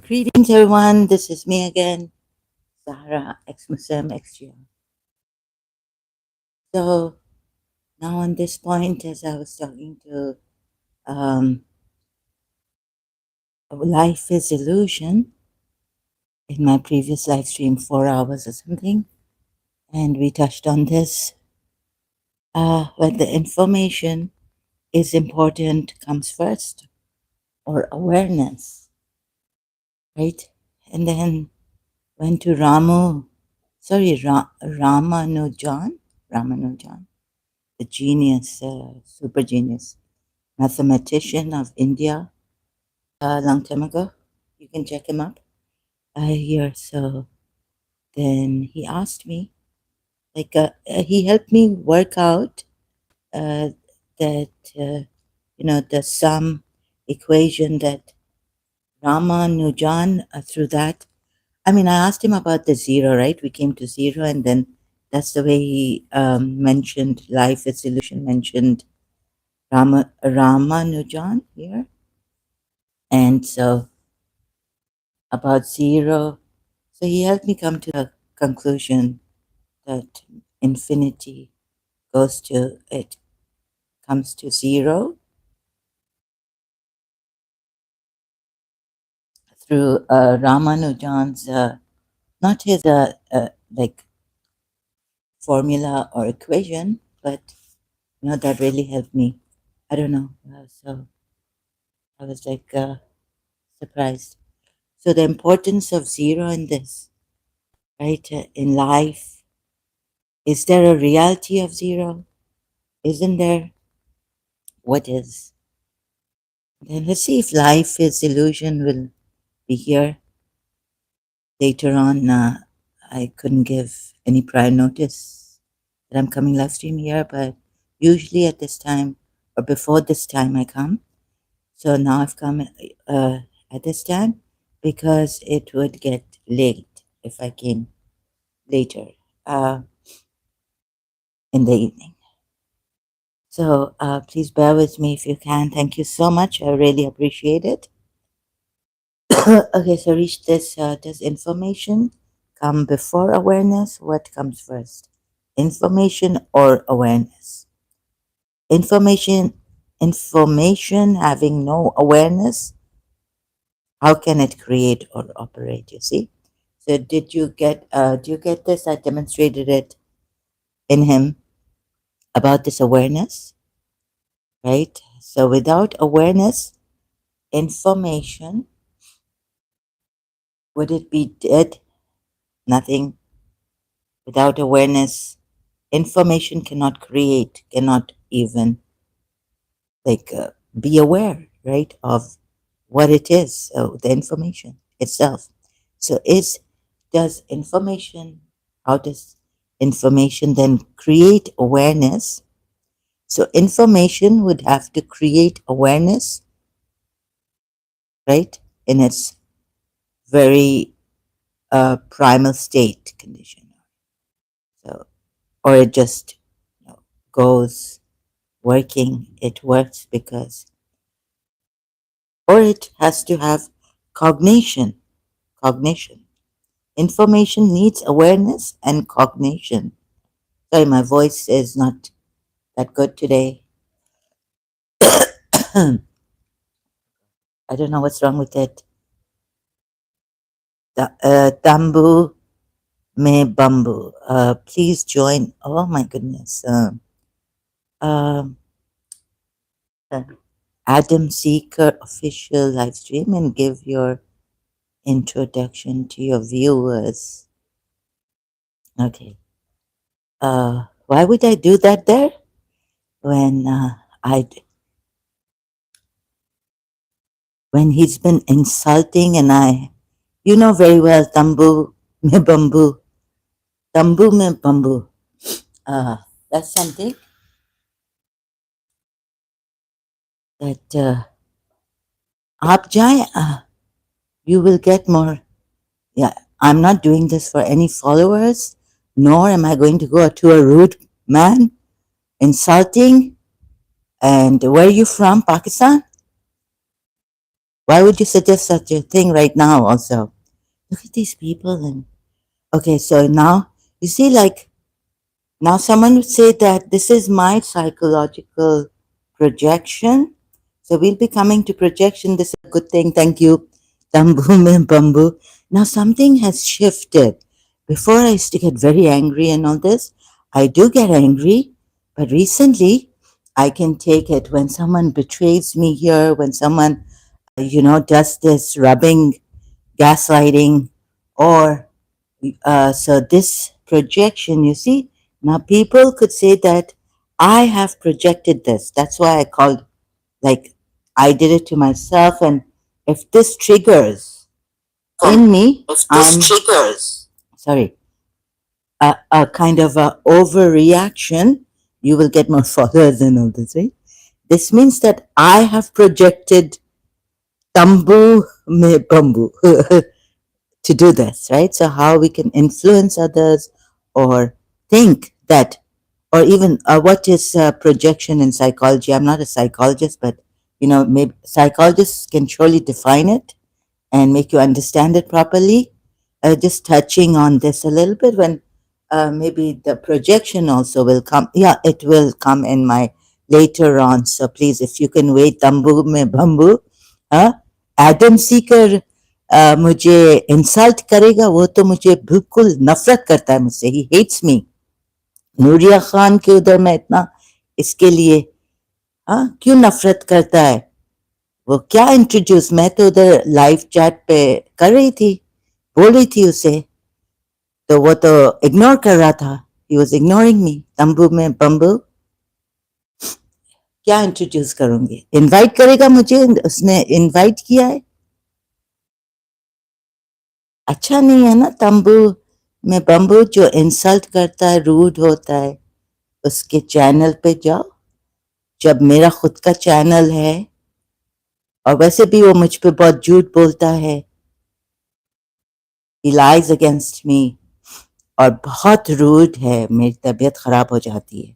Greetings, everyone. This is me again, Zahra, ex-Muslim, ex-Shia. So now on this point, as I was talking to um, life is illusion in my previous live stream, 4 hours or something, and we touched on this. When the information is important comes first, or awareness, right? And then went to Ramanujan, the genius, super genius mathematician of India a long time ago. You can check him up here. So then he asked me, he helped me work out uh, that, the sum equation that Ramanujan, through that. I mean, I asked him about the zero, right? We came to zero, and then that's the way he mentioned life is illusion, mentioned Ramanujan here. And so about zero. So he helped me come to a conclusion that infinity it comes to zero through Ramanujan's, not his like formula or equation, but that really helped me. I don't know. So I was like surprised. So the importance of zero in this, right? In life, is there a reality of zero? Isn't there? What is? Then let's see if life is illusion will be here later on. I couldn't give any prior notice that I'm coming live stream here, but usually at this time or before this time I come. So now I've come at this time because it would get late if I came later uh, in the evening. So please bear with me if you can. Thank you so much. I really appreciate it. Okay, so reach this. Does information come before awareness? What comes first? Information or awareness? Information, information having no awareness, how can it create or operate? You see? So did you get, do you get this? I demonstrated it in him about this awareness, right? So without awareness, information, would it be dead? Nothing. Without awareness, information cannot create, cannot even be aware, right, of what it is. So the information itself. So does information, how does information then create awareness? So information would have to create awareness, right, in its very primal state condition. So, or it just goes working, it works because, or it has to have cognition. Cognition. Information needs awareness and cognition. Sorry, my voice is not that good today. I don't know what's wrong with it. Tambu me bambu. Please join. Oh my goodness. Um, uh, Adam Seeker official live stream and give your introduction to your viewers. Okay. Why would I do that there when when he's been insulting and you know very well, Tambu me bambu, Tambu me bambu. That's something that आप जाएं, you will get more. Yeah, I'm not doing this for any followers, nor am I going to go to a rude man insulting. And where are you from? Pakistan? Why would you suggest such a thing right now? Also, look at these people. And okay, so now you see, like, now someone would say that this is my psychological projection. So we'll be coming to projection. This is a good thing. Thank you. Tambu mein bambu. Now something has shifted. Before I used to get very angry and all this. I do get angry, but recently I can take it when someone betrays me here, when someone, does this rubbing, gaslighting, or so this projection, you see, now people could say that I have projected this. That's why I called, like, I did it to myself. And if this triggers in me, if this triggers, sorry, a kind of a overreaction, you will get more followers and all this, right? This means that I have projected tambu me bambu to do this, right? So how we can influence others, or think that, or even what is projection in psychology? I'm not a psychologist, but maybe psychologists can surely define it and make you understand it properly. Just touching on this a little bit, when maybe the projection also will come. Yeah, it will come in my later on. So please, if you can wait, tambu mein bambu. हाँ, Adam Sikar मुझे insult करेगा, वो तो मुझे बिल्कुल नफरत करता है मुझसे. He hates me. Nooriya Khan के उधर मैं इतना इसके लिए, हाँ, क्यों नफरत करता है? वो क्या इंट्रोड्यूस, मैं तो उधर लाइव चैट पे कर रही थी, बोल रही थी उसे, तो वो तो इग्नोर कर रहा था. ही वॉज इग्नोरिंग मी. तंबू में बम्बू क्या इंट्रोड्यूस करूंगी? इनवाइट करेगा मुझे, उसने इनवाइट किया है. अच्छा नहीं है ना तंबू में बम्बू. जो इंसल्ट करता है, रूड होता है, उसके चैनल पे जाओ. जब मेरा खुद का चैनल है, और वैसे भी वो मुझ पे बहुत झूठ बोलता है, he lies against me, और बहुत रूड है, मेरी तबीयत खराब हो जाती है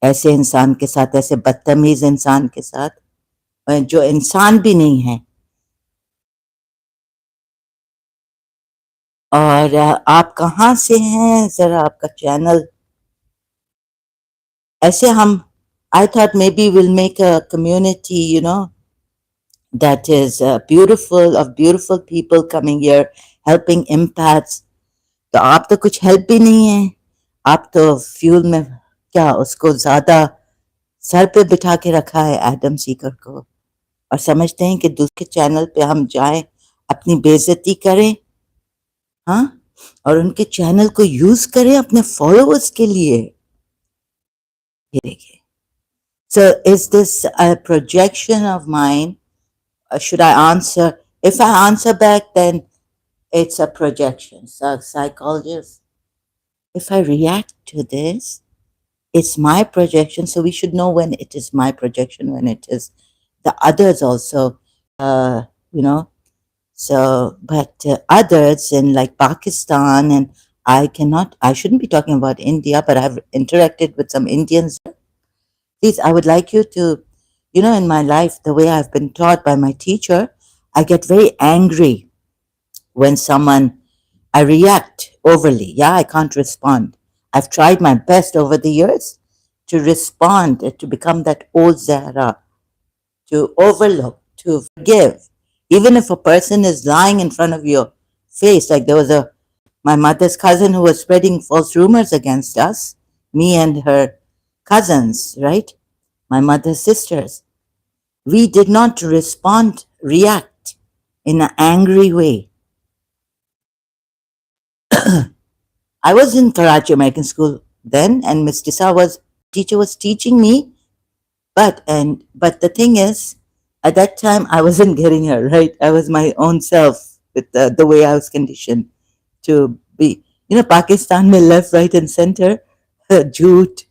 ऐसे इंसान के साथ, ऐसे बदतमीज इंसान के साथ, जो इंसान भी नहीं है. और आप कहाँ से हैं? जरा आपका चैनल. ऐसे हम, I thought maybe we'll make a community, that is beautiful, of beautiful people coming here, helping empaths. तो आप तो कुछ हेल्प भी नहीं है. आप तो फ्यूल में, क्या उसको ज्यादा सर पे बिठा के रखा है, एडम सीकर को, और समझते हैं कि दूसरे चैनल पे हम जाएं, अपनी बेइज्जती करें, हाँ, और उनके चैनल को यूज करें अपने फॉलोअर्स के लिए. ये देखिए. So is this a projection of mine? Should I answer? If I answer back, then it's a projection. So psychologist, if I react to this, it's my projection. So we should know when it is my projection, when it is the others also, you know. So, but others in like Pakistan, and I shouldn't be talking about India, but I've interacted with some Indians. Please, I would like you to, in my life, the way I've been taught by my teacher, I get very angry when I react overly. Yeah, I can't respond. I've tried my best over the years to respond, to become that old Zahra, to overlook, to forgive. Even if a person is lying in front of your face, like there was my mother's cousin who was spreading false rumors against us, me and her cousins, right? My mother's sisters. We did not react in an angry way. I was in Karachi American School then, and Miss Tisa teacher was teaching me, but the thing is, at that time I wasn't getting her right. I was my own self with the way I was conditioned to be. Pakistan mein left, right, and center, jhoot,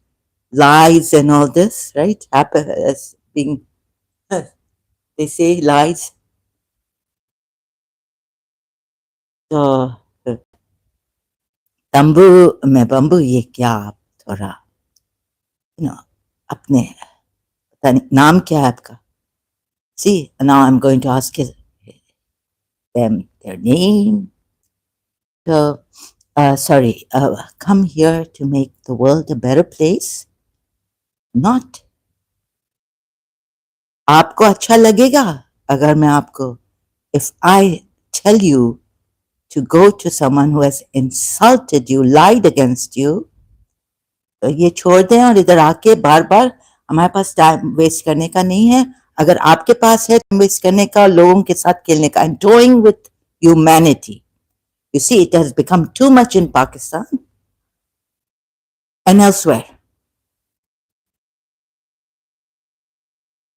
lies, and all this, right? Happen as being, they say lies. So तंबू में bamboo, ये क्या आप थोड़ा, अपने, पता नहीं नाम क्या है आपका, See, now I'm going to ask them their name. So, sorry, come here to make the world a better place, not आपको अच्छा लगेगा अगर मैं आपको if I tell you to go to someone who has insulted you, lied against you, तो ये छोड़ दें और इधर आके बार-बार हमारे पास टाइम वेस्ट करने का नहीं है। अगर आपके पास है टाइम वेस्ट करने का, लोगों के साथ खेलने का, and toying with humanity. You see, it has become too much in Pakistan and elsewhere.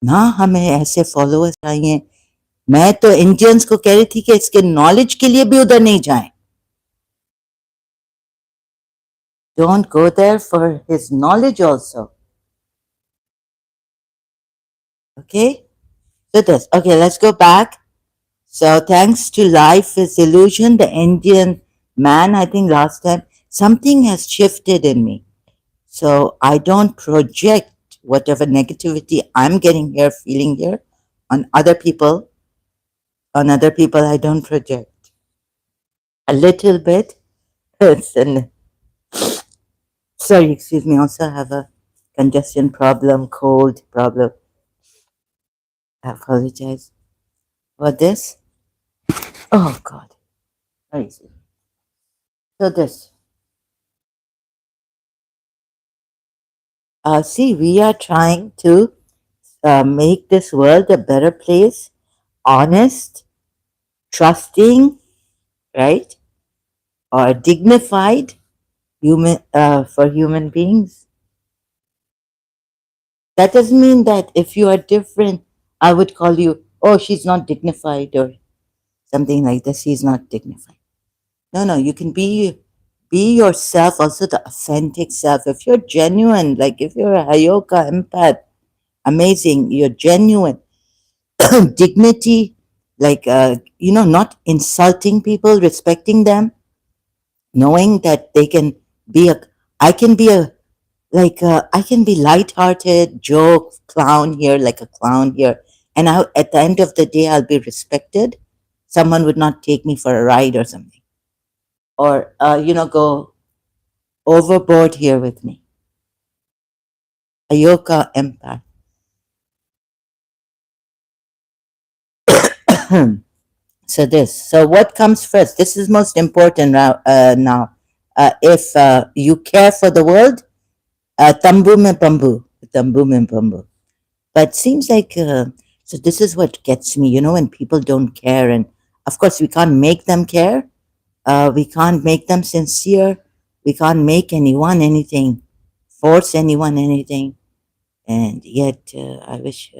ना हमें ऐसे फॉलोअर्स चाहिए। मैं तो इंडियंस को कह रही थी कि इसके नॉलेज के लिए भी उधर नहीं जाएं। Don't go there for his knowledge also. Okay? So this. Okay, let's go back. So thanks to life is illusion, the Indian man, I think last time, something has shifted in me. So I don't project whatever negativity I'm getting here, feeling here on other people. On other people, I don't project. A little bit. And sorry, excuse me, also have a congestion problem, cold problem. I apologize for this. Oh God. Where is it? So this. See, we are trying to make this world a better place, honest, trusting, right? Or dignified human for human beings. That doesn't mean that if you are different, I would call you, oh, she's not dignified or something like this. She's not dignified. No, no, you can be yourself, also the authentic self. If you're genuine, like if you're a Hayoka empath, amazing, you're genuine. Dignity, like not insulting people, respecting them, knowing that they can be a I can be a I can be light-hearted, joke, clown here, like a clown here, and at the end of the day, I'll be respected. Someone would not take me for a ride or something, or go overboard here with me. Ayoka empath. So what comes first? This is most important now. If you care for the world, tambu mein pambu. But seems like so. This is what gets me. When people don't care, and of course we can't make them care. We can't make them sincere. We can't make anyone anything, force anyone anything. And yet, I wish.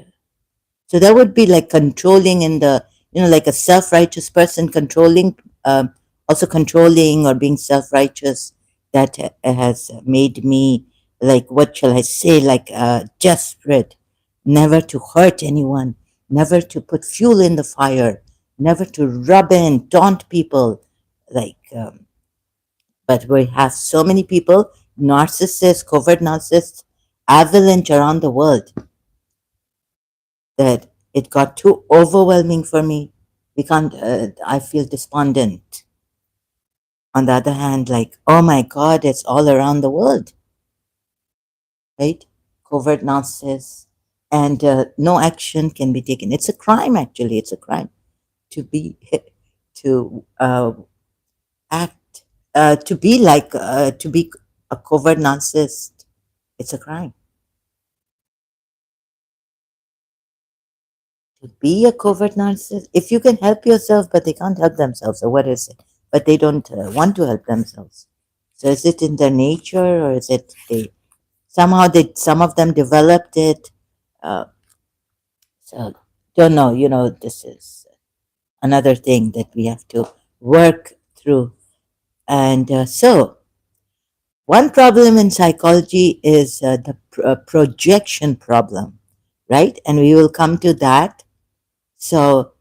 So that would be like controlling in the, like a self-righteous person controlling, also controlling or being self-righteous. That has made me, like, what shall I say, like desperate, never to hurt anyone, never to put fuel in the fire, never to rub in, taunt people, like. But we have so many people, narcissists, covert narcissists, avalanche around the world that it got too overwhelming for me. We can't, I feel despondent. On the other hand, like, oh my God, it's all around the world, right? Covert narcissists, and no action can be taken. It's a crime, actually. It's a crime to be, to act, to be a covert narcissist. It's a crime. To be a covert narcissist, if you can help yourself, but they can't help themselves, or what is it? But they don't want to help themselves. So is it in their nature, or is it some of them developed it? Uh, so don't know. This is another thing that we have to work through. And so one problem in psychology is the projection problem, right? And we will come to that. So,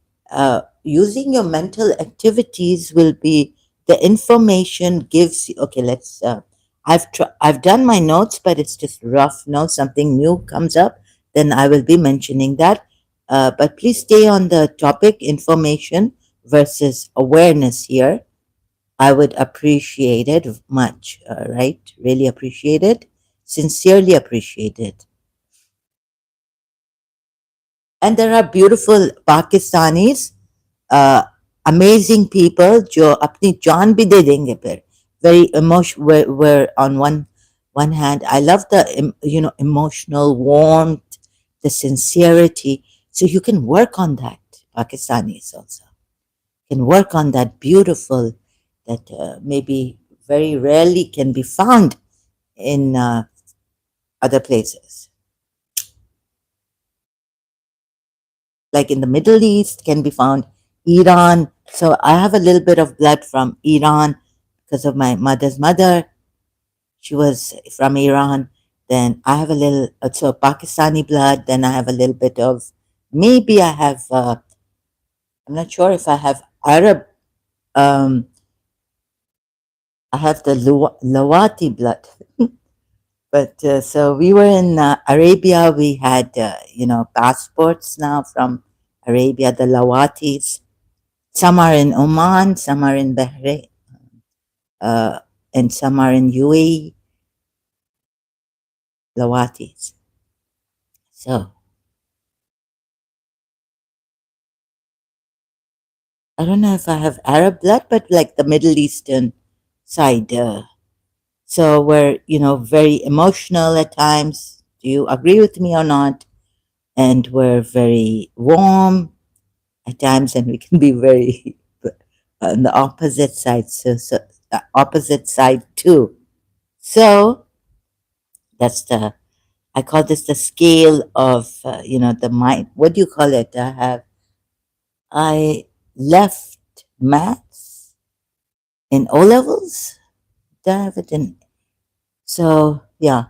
using your mental activities will be the information gives you. Okay, let's. I've done my notes, but it's just rough. Something new comes up, then I will be mentioning that. But please stay on the topic information versus awareness here. I would appreciate it much, right? Really appreciate it. Sincerely appreciate it. And there are beautiful Pakistanis, uh, amazing people जो अपनी जान भी दे देंगे फिर. Very emotional. Where on one hand, I love the emotional warmth, the sincerity. So you can work on that. Pakistanis also can work on that beautiful that maybe very rarely can be found in other places, like in the Middle East, can be found Iran. So I have a little bit of blood from Iran because of my mother's mother. She was from Iran. Then I have a little, so Pakistani blood. Then I have a little bit of, maybe I have, I'm not sure if I have Arab. Um, I have the Lawati blood. But so we were in Arabia. We had, passports now from Arabia, the Lawatis. Some are in Oman, some are in Bahrain, uh, and some are in UAE, Lawatis. So I don't know if I have Arab blood, but like the Middle Eastern side. So we're, very emotional at times. Do you agree with me or not? And we're very warm at times, and we can be very on the opposite side. So opposite side too. So that's the I call this the scale of the mind. What do you call it? I left maths in O levels. Did I have it in? So yeah.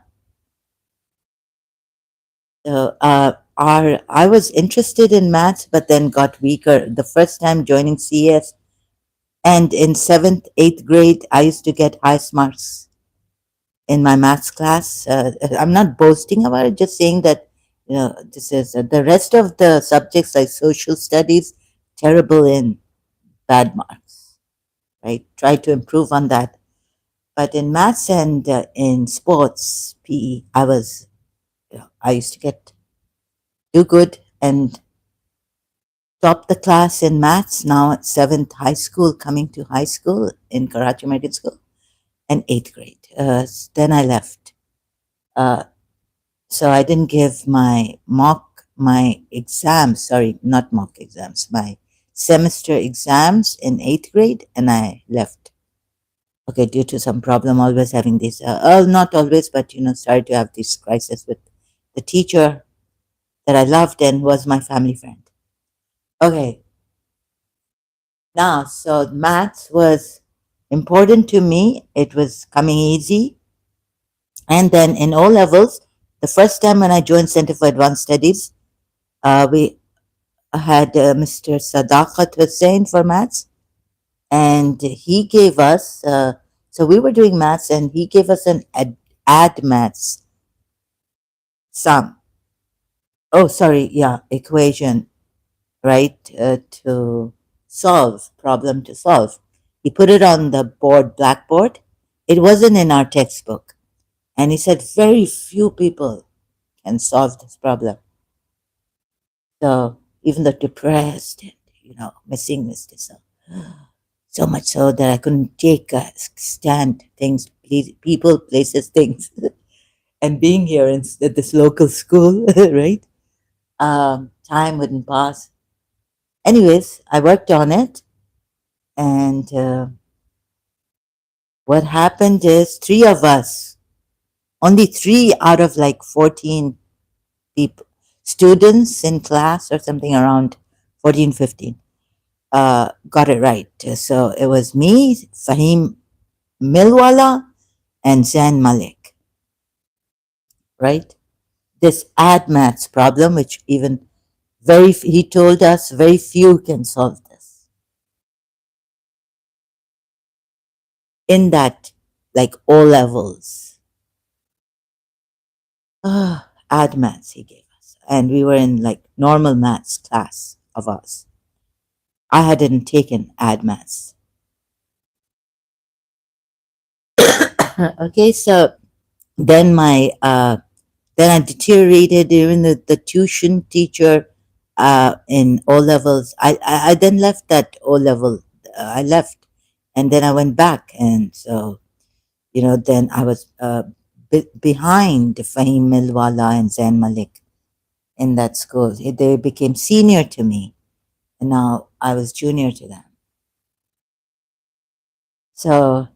So I was interested in maths, but then got weaker. The first time joining CS, and in seventh, eighth grade, I used to get highest marks in my maths class. I'm not boasting about it, just saying that this is the rest of the subjects like social studies, terrible in bad marks, right? Try to improve on that. But in maths and in sports, PE, I used to do good and top the class in maths now at seventh high school, coming to high school in Karachi Medical School, and eighth grade. Then I left. Uh, So I didn't give my exams, sorry, not mock exams, my semester exams in eighth grade, and I left. Okay, due to some problem, always having this, not always, but started to have this crisis with the teacher that I loved and was my family friend. Okay, now, so maths was important to me. It was coming easy. And then in O levels, the first time when I joined Center for Advanced Studies, we had Mr. Sadaqat Hussain for maths, and he gave us. So we were doing maths, and he gave us an add maths sum. Oh, sorry, yeah, equation, right? To solve problem to solve. He put it on the board, blackboard. It wasn't in our textbook, and he said very few people can solve this problem. So even though depressed and missing Mr. So much so that I couldn't take stand things, people, places, things, and being here at this local school, right? Time wouldn't pass. Anyways, I worked on it, and what happened is three of us, only three out of like 14 people, students in class or something around 14, 15, got it right. So it was me, Fahim Milwala, and Zain Malik, right? This add maths problem, which even he told us very few can solve this in that, like O levels. Add maths he gave us. and we were in like normal maths class of ours. I hadn't taken ad maths. Okay, so then my then I deteriorated. Even the tuition teacher in O levels. I then left that O level. I left, and then I went back, and so then I was behind Fahim Milwala and Zain Malik in that school. They became senior to me, and now I was junior to them. So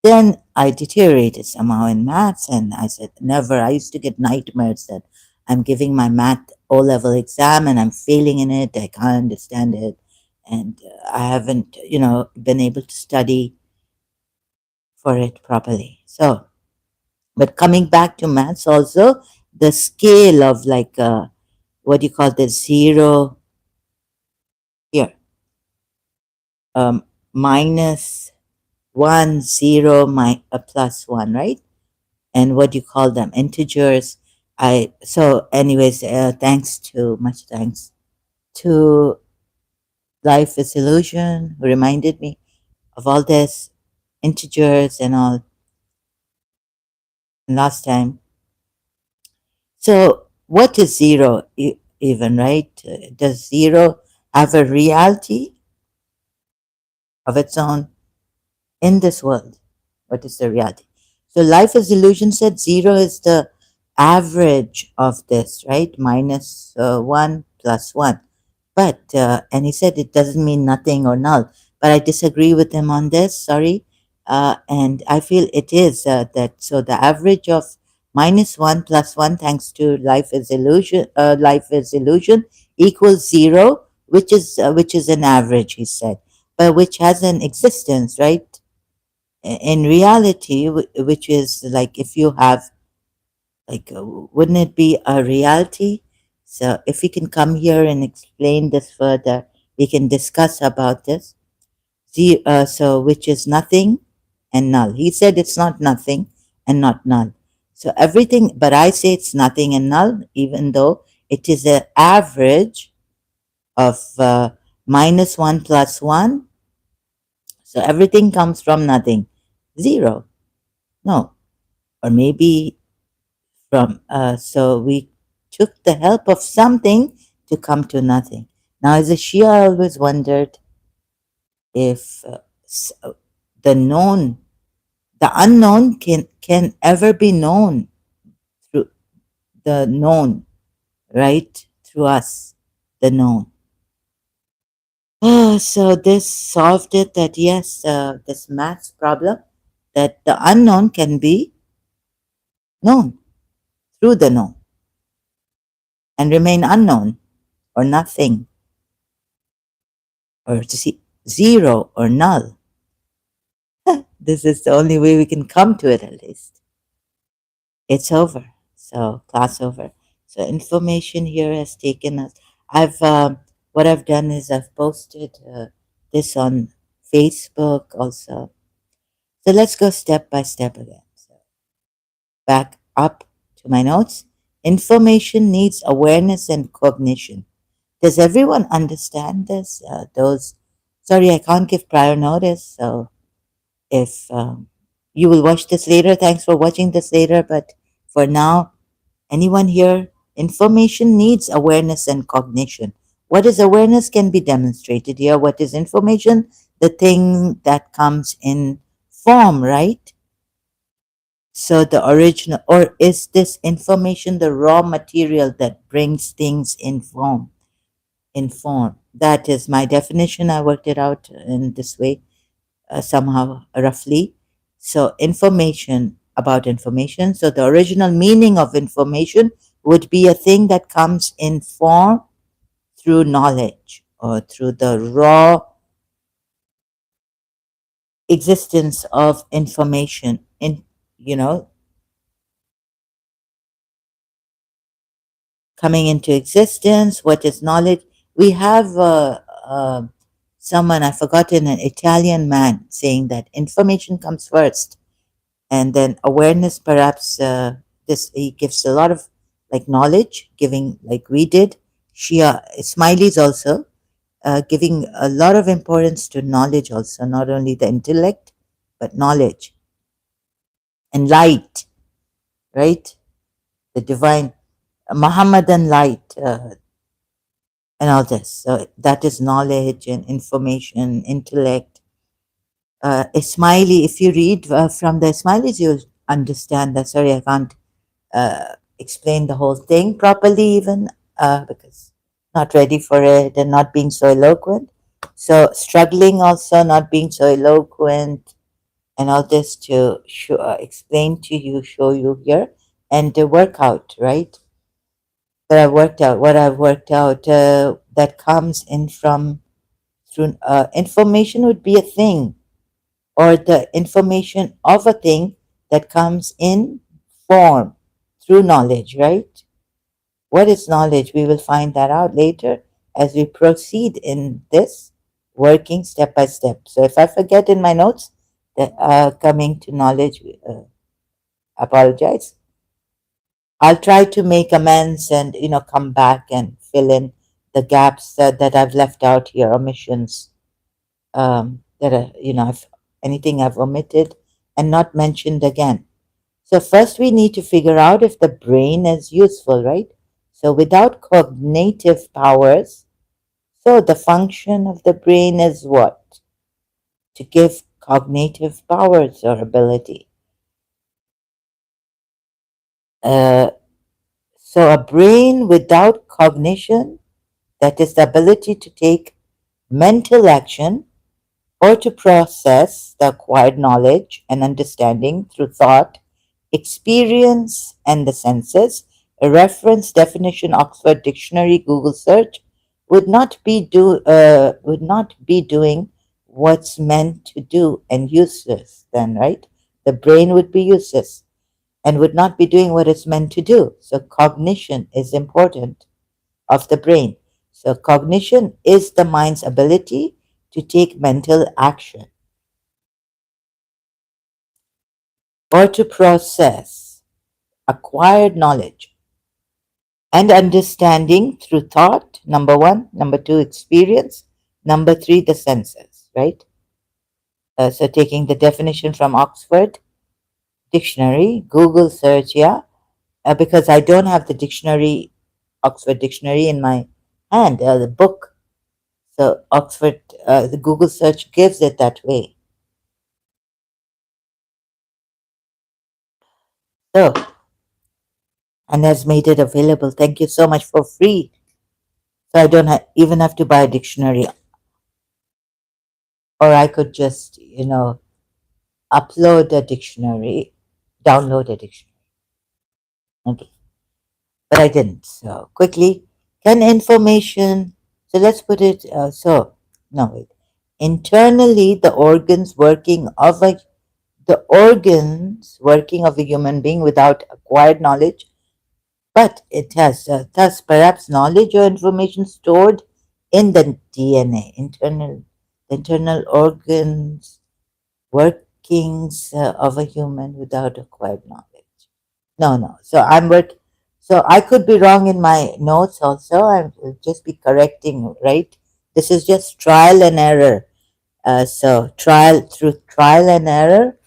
then I deteriorated somehow in maths, and I said, never. I used to get nightmares that I'm giving my math O level exam and I'm failing in it. I can't understand it. And I haven't, been able to study for it properly. So, but coming back to maths also, the scale of like, what do you call the zero here? Um, minus one, zero, plus one, right? And what do you call them, integers. I so anyways, much thanks to Life is Illusion, who reminded me of all this integers and all last time. So what is zero even, right? Does zero have a reality of its own in this world? What is the reality? So Life is Illusion said zero is the average of this, right? Minus 1 plus 1. But, and he said it doesn't mean nothing or null. But I disagree with him on this, sorry. And I feel it is that, so the average of minus 1 plus 1, thanks to Life is Illusion, equals 0, which is an average, he said, but which has an existence, right? In reality, which is like if you have, like, wouldn't it be a reality? So if we can come here and explain this further, we can discuss about this. So which is nothing and null. He said it's not nothing and not null. So everything, but I say it's nothing and null, even though it is an average of minus 1 plus 1. So everything comes from nothing. Zero. No. Or maybe from so we took the help of something to come to nothing. Now, as a Shia, I always wondered if the known, the unknown can ever be known through the known, right? Through us, the known. So this solved it, that yes, this maths problem, that the unknown can be known through the known and remain unknown or nothing or zero or null. This is the only way we can come to it, at least. It's over. So, class over. So, information here has taken us. What I've done is I've posted this on Facebook also. So, let's go step by step again. So, back up to my notes. Information needs awareness and cognition. Does everyone understand this? Sorry, I can't give prior notice. So, if you will watch this later, thanks for watching this later. But for now, anyone here, information needs awareness and cognition. What is awareness can be demonstrated here. What is information? The thing that comes in form, right? So the original, or is this information the raw material that brings things in form? In form. That is my definition. I worked it out in this way, somehow roughly. So information about information. So the original meaning of information would be a thing that comes in form through knowledge or through the raw existence of information in, you know coming into existence. What is knowledge? We have someone, I've forgotten, an Italian man saying that information comes first and then awareness, perhaps. This, he gives a lot of like knowledge, giving like we did. Shia, Smileys also, giving a lot of importance to knowledge also, not only the intellect, but knowledge and light, right? The divine Muhammadan light and all this. So that is knowledge and information, intellect. A smiley, if you read from the smileys, you'll understand that. Sorry, I can't explain the whole thing properly, even because not ready for it and not being so eloquent. So struggling also, not being so eloquent, and all this to explain to you, show you here, and to work out, right? That I worked out, what I've worked out, that comes in from through information would be a thing, or the information of a thing that comes in form through knowledge, right? What is knowledge? We will find that out later as we proceed in this working step by step. So if I forget in my notes that coming to knowledge, apologize. I'll try to make amends and come back and fill in the gaps that I've left out here, omissions that are, if anything I've omitted and not mentioned again. So first we need to figure out if the brain is useful, right? So without cognitive powers, so the function of the brain is what? To give cognitive powers or ability. Uh, so a brain without cognition, that is the ability to take mental action or to process the acquired knowledge and understanding through thought, experience, and the senses. A reference definition, Oxford Dictionary, Google search, would not be doing what's meant to do and useless. Then, right? The brain would be useless and would not be doing what it's meant to do. So cognition is important of the brain. So cognition is the mind's ability to take mental action or to process acquired knowledge and understanding through thought, number one. Number two, experience. Number three, the senses, right? So taking the definition from Oxford Dictionary, Google search, yeah, because I don't have the dictionary, Oxford Dictionary in my hand, the book. So Oxford, the Google search gives it that way. So, and has made it available. Thank you so much for free. So I don't even have to buy a dictionary, or I could just, upload a dictionary, download a dictionary. Okay, but I didn't. So quickly, can information? So let's put it. No, wait. Internally, the organs working of a human being without acquired knowledge, but it has thus perhaps knowledge or information stored in the DNA, internal organs, workings of a human without acquired knowledge. No, no. So I could be wrong in my notes also. I'll just be correcting, right? This is just trial and error. So through trial and error,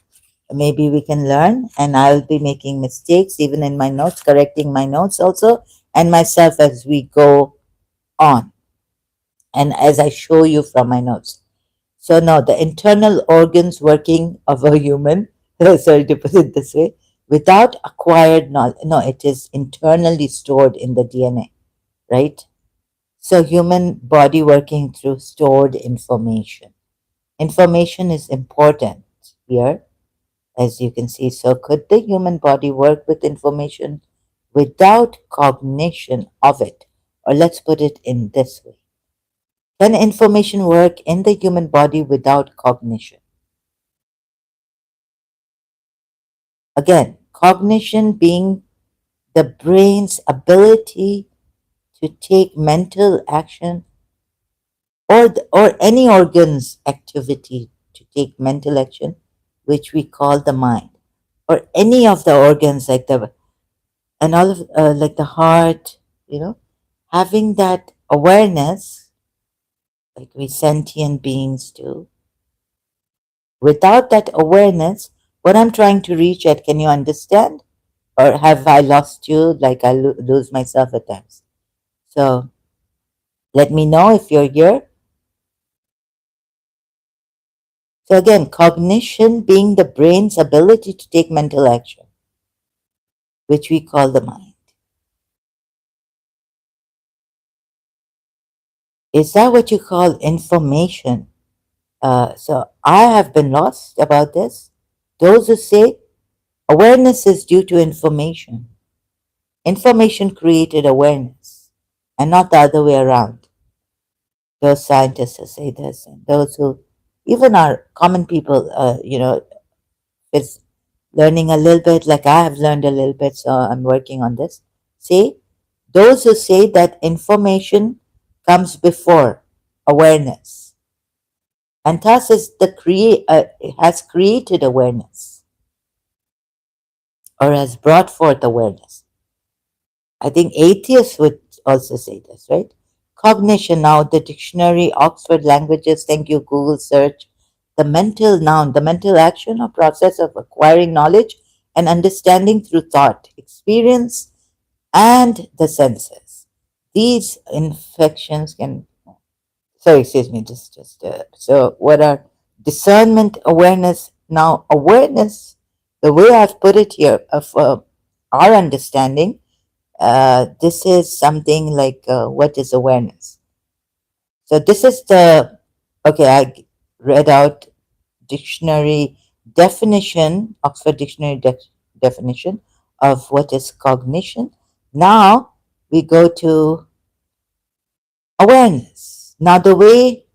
maybe we can learn, and I'll be making mistakes even in my notes, correcting my notes also, and myself as we go on and as I show you from my notes. So no, the internal organs working of a human, sorry to put it this way, without acquired knowledge, no, it is internally stored in the DNA, right? So human body working through stored information. Information is important here, as you can see. So could the human body work with information without cognition of it? Or let's put it in this way. Can information work in the human body without cognition? Again, cognition being the brain's ability to take mental action, or any organ's activity to take mental action, which we call the mind, or any of the organs like the and all of like the heart, you know, having that awareness, like we sentient beings do. Without that awareness, what I'm trying to reach at, can you understand? Or have I lost you? Like I lose myself at times. So let me know if you're here. So again, cognition being the brain's ability to take mental action, which we call the mind. Is that what you call information? So I have been lost about this. Those who say awareness is due to information. Information created awareness and not the other way around. Those scientists who say this and those who, even our common people, is learning a little bit, like I have learned a little bit, so I'm working on this. See, those who say that information comes before awareness and thus is has created awareness or has brought forth awareness. I think atheists would also say this, right? Cognition now, the dictionary, Oxford Languages, thank you, Google search. The mental noun, the mental action or process of acquiring knowledge and understanding through thought, experience, and the senses. These infections can, sorry, excuse me, so what are discernment, awareness? Now, awareness, the way I've put it here, of our understanding, this is something like what is awareness? So this is the, okay, I read out dictionary definition, Oxford Dictionary definition of what is cognition. Now we go to awareness. Now the way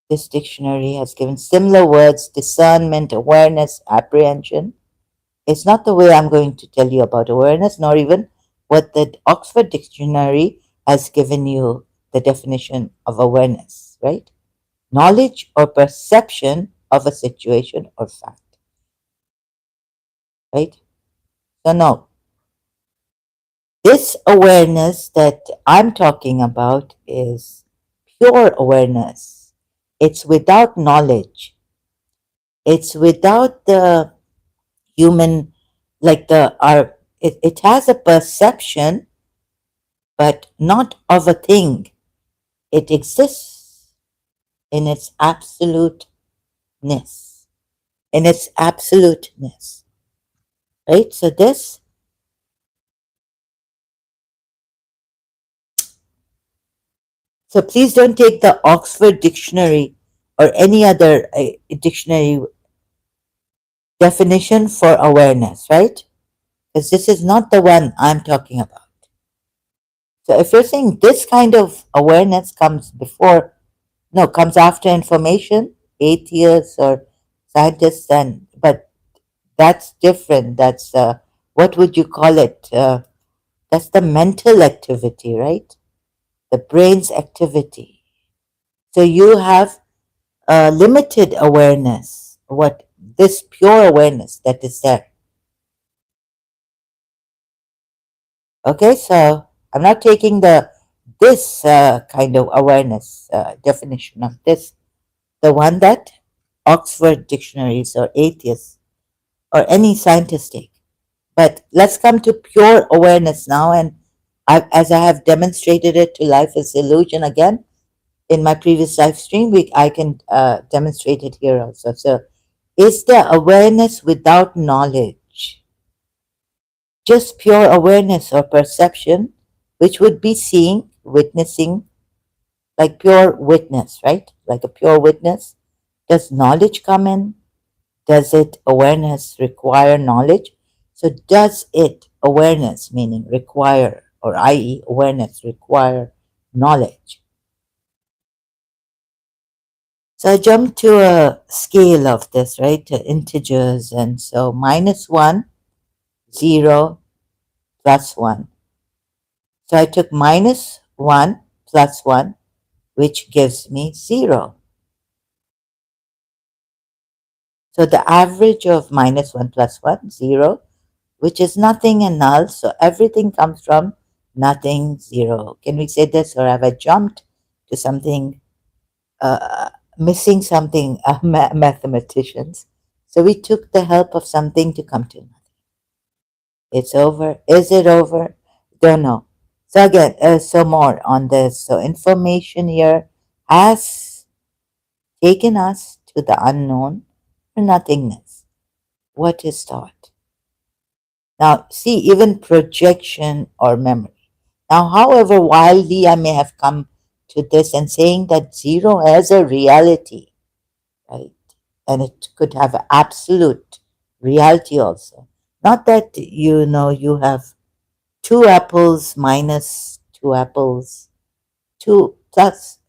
this dictionary has given similar words, discernment, awareness, apprehension, it's not the way I'm going to tell you about awareness, nor even what the Oxford Dictionary has given you the definition of awareness, right? Knowledge or perception of a situation or fact, right? So, no, this awareness that I'm talking about is pure awareness. It's without knowledge, it's without the human, like it has a perception but not of a thing. It exists in its absoluteness, in its absoluteness, right? So this, so please don't take the Oxford Dictionary or any other dictionary definition for awareness, right? Because this is not the one I'm talking about. So if you're saying this kind of awareness comes before, no, comes after information, atheists or scientists, then, but that's different. That's what would you call it? That's the mental activity, right? The brain's activity. So you have limited awareness. What this pure awareness that is there. Okay, so I'm not taking the this kind of awareness definition of this, the one that Oxford dictionaries or atheists or any scientist take. But let's come to pure awareness now. And as I have demonstrated it to life is illusion again in my previous live stream, I can demonstrate it here also. So, is there awareness without knowledge? Just pure awareness or perception, which would be seeing, witnessing, like pure witness, right? Like a pure witness. Does knowledge come in? Does it awareness require knowledge? So does it awareness meaning require or i.e. awareness require knowledge? So I jump to a scale of this, right? To integers, and so -1, 0, +1. So I took -1 +1, which gives me 0. So the average of -1 +1, 0, which is nothing and null. So everything comes from nothing, zero. Can we say this, or have I jumped to something, uh, missing something, mathematicians? So we took the help of something to come to nothing. It's over. Is it over? Don't know. So again, so more on this. So information here has taken us to the unknown for nothingness. What is thought? Now, see, even projection or memory. Now, however wildly I may have come to this and saying that zero has a reality, right? And it could have absolute reality also. Not that you have two apples minus two apples, two plus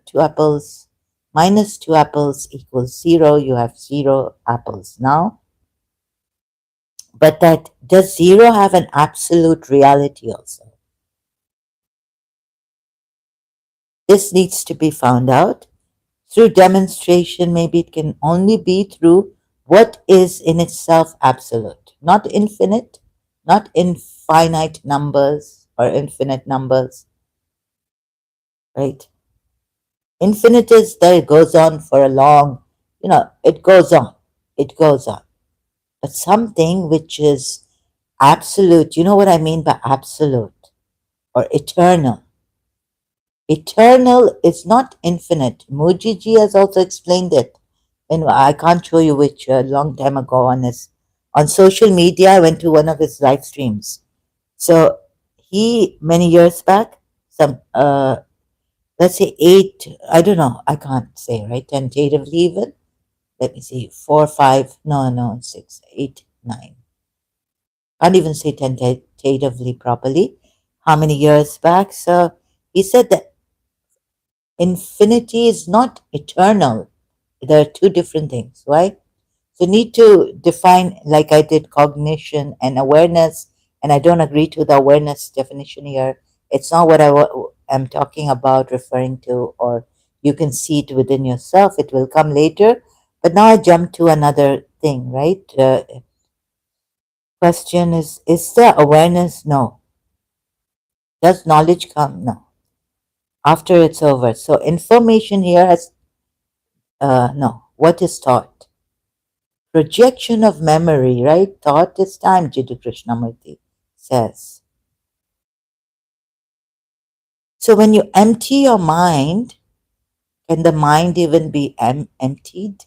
two apples minus two apples equals zero. You have zero apples now. But that does zero have an absolute reality also? This needs to be found out through demonstration. Maybe it can only be through what is in itself absolute, not infinite, not infinite numbers or infinite numbers, right? Infinite is there, it goes on for a long, it goes on, it goes on. But something which is absolute, you know what I mean by absolute or eternal? Eternal is not infinite. Mujiji has also explained it. And I can't show you which, a long time ago on social media. I went to one of his live streams. So he, many years back, some let's say eight, I don't know, I can't say, right? Tentatively even. Let me see, four, five, no, six, eight, nine. Can't even say tentatively properly. How many years back? So he said that infinity is not eternal. There are two different things, right? So need to define, like I did, cognition and awareness, and I don't agree to the awareness definition here. It's not what am talking about, referring to, or you can see it within yourself. It will come later. But now I jump to another thing, right? Question is there awareness? No. Does knowledge come? No. After it's over. So information here has, no. What is thought? Projection of memory, right? Thought is time, Jiddu Krishnamurti says. So when you empty your mind, can the mind even be emptied?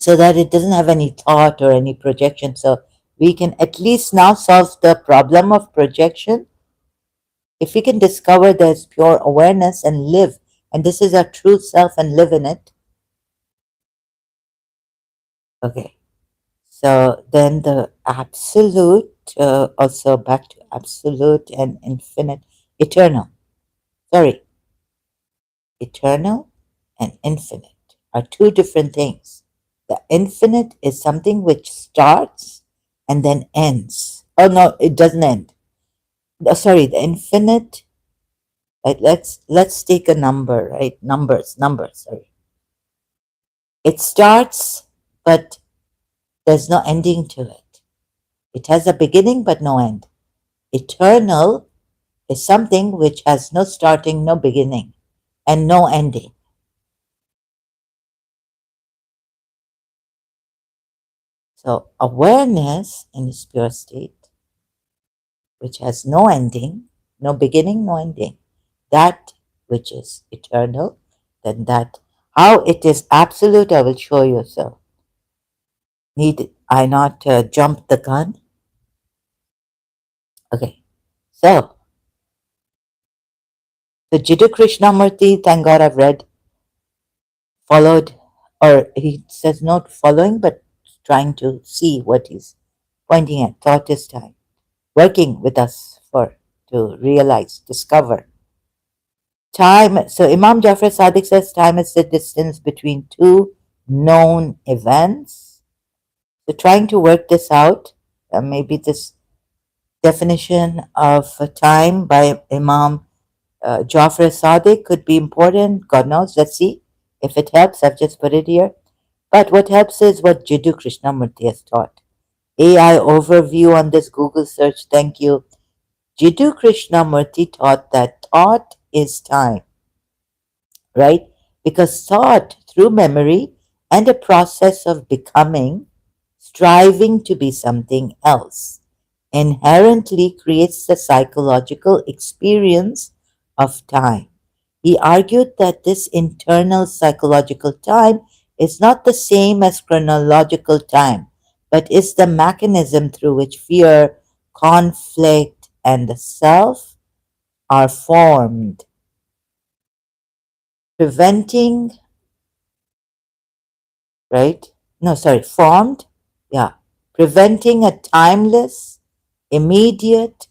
So that it doesn't have any thought or any projection. So we can at least now solve the problem of projection. If we can discover there's pure awareness and live, and this is our true self and live in it. Okay. So then the absolute, also back to absolute and infinite, eternal. Sorry, eternal and infinite are two different things. The infinite is something which starts and then ends. Oh no, it doesn't end. Sorry, the infinite. Right, let's take a number. Right, numbers. Sorry, it starts, but there's no ending to it. It has a beginning but no end. Eternal is something which has no starting, no beginning, and no ending. So awareness in its pure state, which has no ending, no beginning, no ending, that which is eternal, then that, how it is absolute, I will show you. So need I not jump the gun? Okay, so the Jiddu Krishnamurti, thank God I've read, followed, or he says not following, but trying to see what he's pointing at, thought is time, working with us for to realize, discover. Time, so Imam Jafar Sadiq says time is the distance between two known events. So trying to work this out, maybe this definition of time by Imam Jafar Sadiq could be important. God knows. Let's see if it helps. I've just put it here. But what helps is what Jiddu Krishnamurti has taught. AI overview on this Google search. Thank you. Jiddu Krishnamurti taught that thought is time, right? Because thought through memory and a process of becoming, striving to be something else, inherently creates the psychological experience of time. He argued that this internal psychological time is not the same as chronological time, but is the mechanism through which fear, conflict, and the self are formed, preventing, right? No, sorry, formed, yeah, preventing a timeless, immediate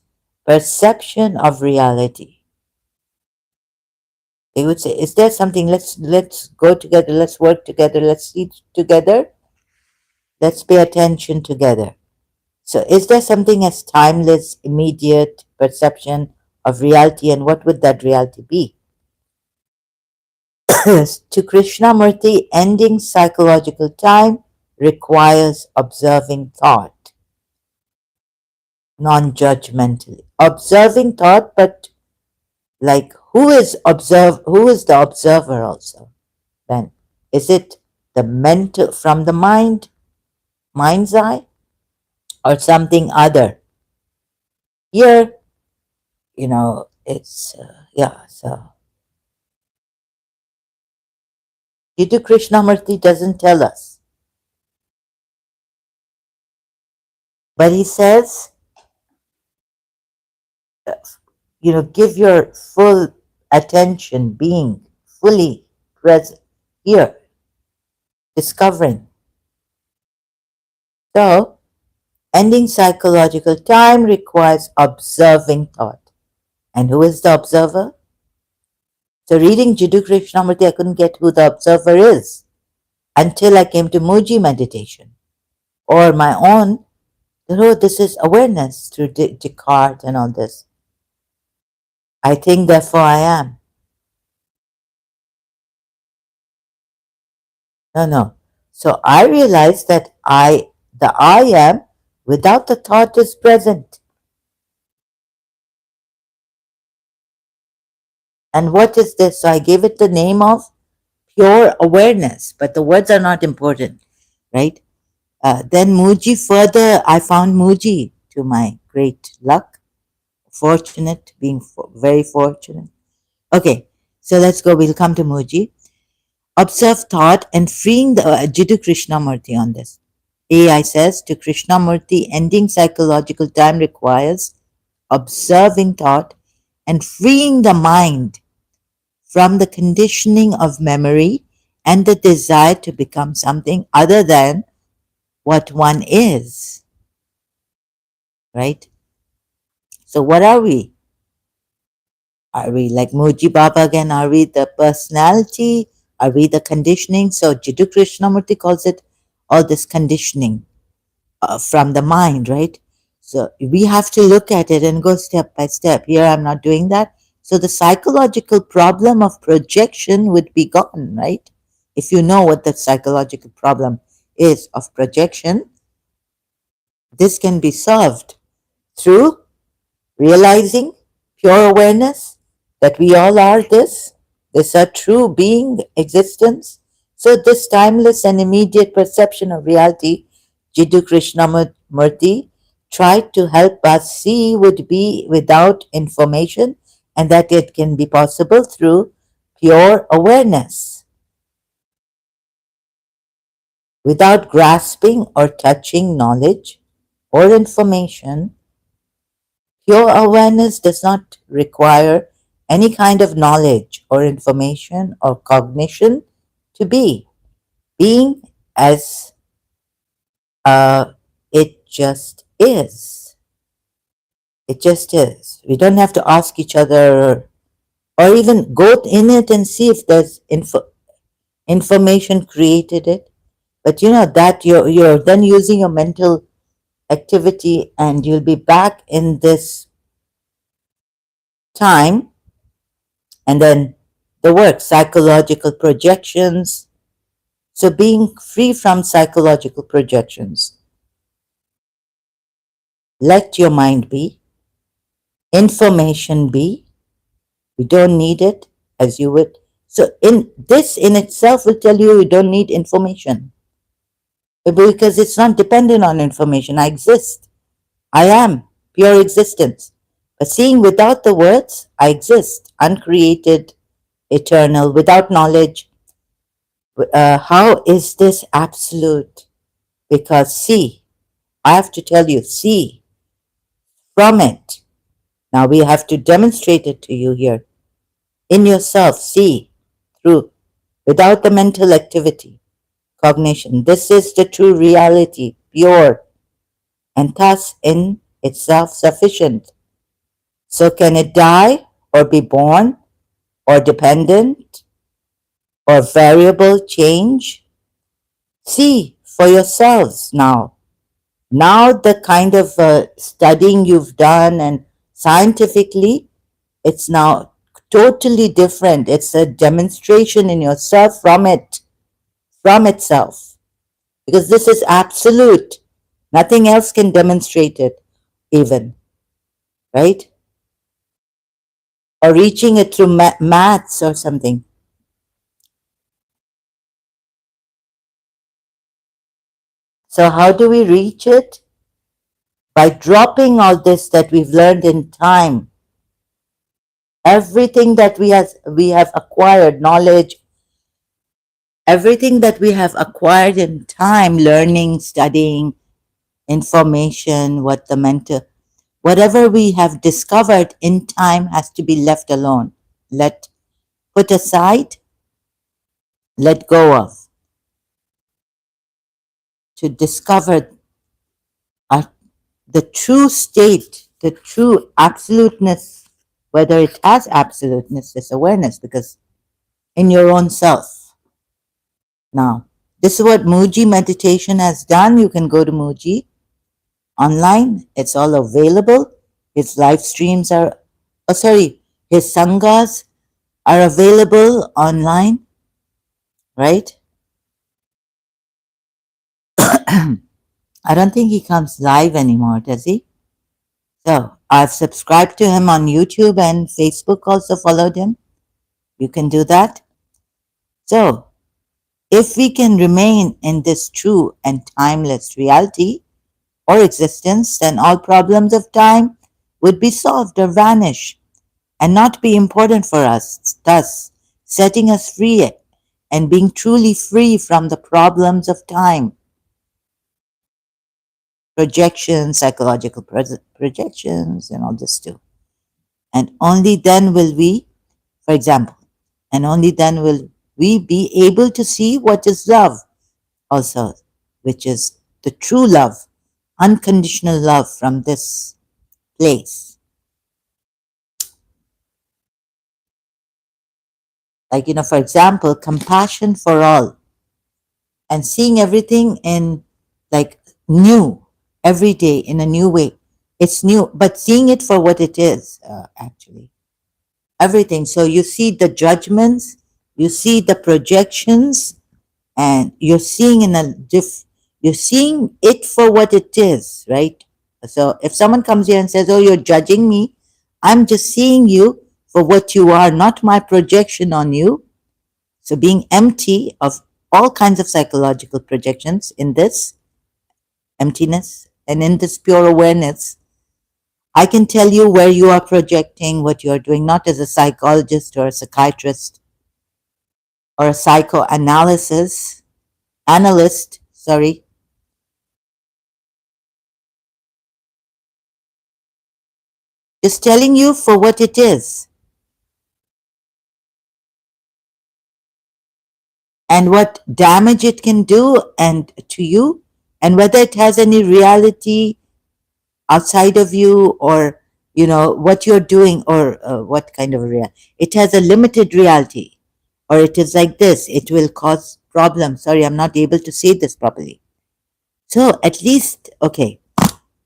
perception of reality. They would say, is there something, let's go together, let's work together, let's eat together, let's pay attention together. So is there something as timeless, immediate perception of reality, and what would that reality be? To Krishnamurti, ending psychological time requires observing thought, non-judgmentally. Observing thought, but like who is the observer also? Then is it the mental from the mind's eye, or something other? Here, it's yeah. So Yiddu Krishnamurti doesn't tell us, but he says, give your full attention, being fully present here, discovering. So, ending psychological time requires observing thought. And who is the observer? So, reading Jiddu Krishnamurti, I couldn't get who the observer is until I came to Muji meditation or my own. Oh, this is awareness through Descartes and all this. I think, therefore I am. No, no. So I realized that the I am, without the thought, is present. And what is this? So I gave it the name of pure awareness, but the words are not important, right? Then Muji further, I found Muji to my great luck, fortunate, being very fortunate. Okay, so let's go. We'll come to Muji. Observe thought and freeing the Jiddu Krishnamurti on this. AI says to Krishnamurti, ending psychological time requires observing thought and freeing the mind from the conditioning of memory and the desire to become something other than what one is. Right? So, what are we? Are we like Muji Baba again? Are we the personality? Are we the conditioning? So, Jiddu Krishnamurti calls it all this conditioning from the mind, right? So we have to look at it and go step by step. Here, I'm not doing that. So the psychological problem of projection would be gone, right? If you know what the psychological problem is of projection, this can be solved through realizing pure awareness that we all are this a true being existence. So this timeless and immediate perception of reality, Jiddu Krishnamurti tried to help us see would be without information, and that it can be possible through pure awareness, without grasping or touching knowledge or information. Pure awareness does not require any kind of knowledge or information or cognition to be. Being as it just is. It just is. We don't have to ask each other or even go in it and see if there's information created it. But you know that you're then using your mental activity and you'll be back in this time. And then the work, psychological projections. So being free from psychological projections. Let your mind be. Information be. You don't need it as you would. So in this in itself will tell you you don't need information because it's not dependent on information. I exist. I am pure existence. But seeing without the words, I exist, uncreated, eternal, without knowledge. How is this absolute? Because see, I have to tell you, see from it. Now we have to demonstrate it to you here. In yourself, see through, without the mental activity, cognition. This is the true reality, pure, and thus in itself sufficient. So can it die or be born or dependent or variable change? See for yourselves now. Now the kind of studying you've done and scientifically, it's now totally different. It's a demonstration in yourself from it, from itself. Because this is absolute. Nothing else can demonstrate it, even, right? Or reaching it through maths or something. So, how do we reach it? By dropping all this that we've learned in time, everything that we have acquired, knowledge, everything that we have acquired in time, learning, studying, information, what the mental, whatever we have discovered in time has to be left alone. Put aside, let go of, to discover our, the true state, the true absoluteness, whether it has absoluteness, this awareness, because in your own self. Now, this is what Muji meditation has done. You can go to Muji online. It's all available. His live streams are, oh, sorry, his sanghas are available online, right? I don't think he comes live anymore, does he? So I've subscribed to him on YouTube and Facebook, also followed him. You can do that. So if we can remain in this true and timeless reality or existence, then all problems of time would be solved or vanish and not be important for us, thus setting us free and being truly free from the problems of time, projections, psychological projections, and all this too. And only then will we, for example, and only then will we be able to see what is love also, which is the true love, unconditional love from this place. Like, for example, compassion for all and seeing everything in like new every day in a new way. It's new, but seeing it for what it is, actually. Everything. So you see the judgments, you see the projections, and you're seeing you're seeing it for what it is, right? So if someone comes here and says, oh, you're judging me, I'm just seeing you for what you are, not my projection on you. So being empty of all kinds of psychological projections in this emptiness and in this pure awareness, I can tell you where you are projecting, what you're doing, not as a psychologist or a psychiatrist or a psychoanalysis analyst, sorry, just telling you for what it is and what damage it can do and to you, and whether it has any reality outside of you, or what you're doing, or what kind of a it has a limited reality, or it is like this, it will cause problems. Sorry, I'm not able to say this properly. So at least, okay,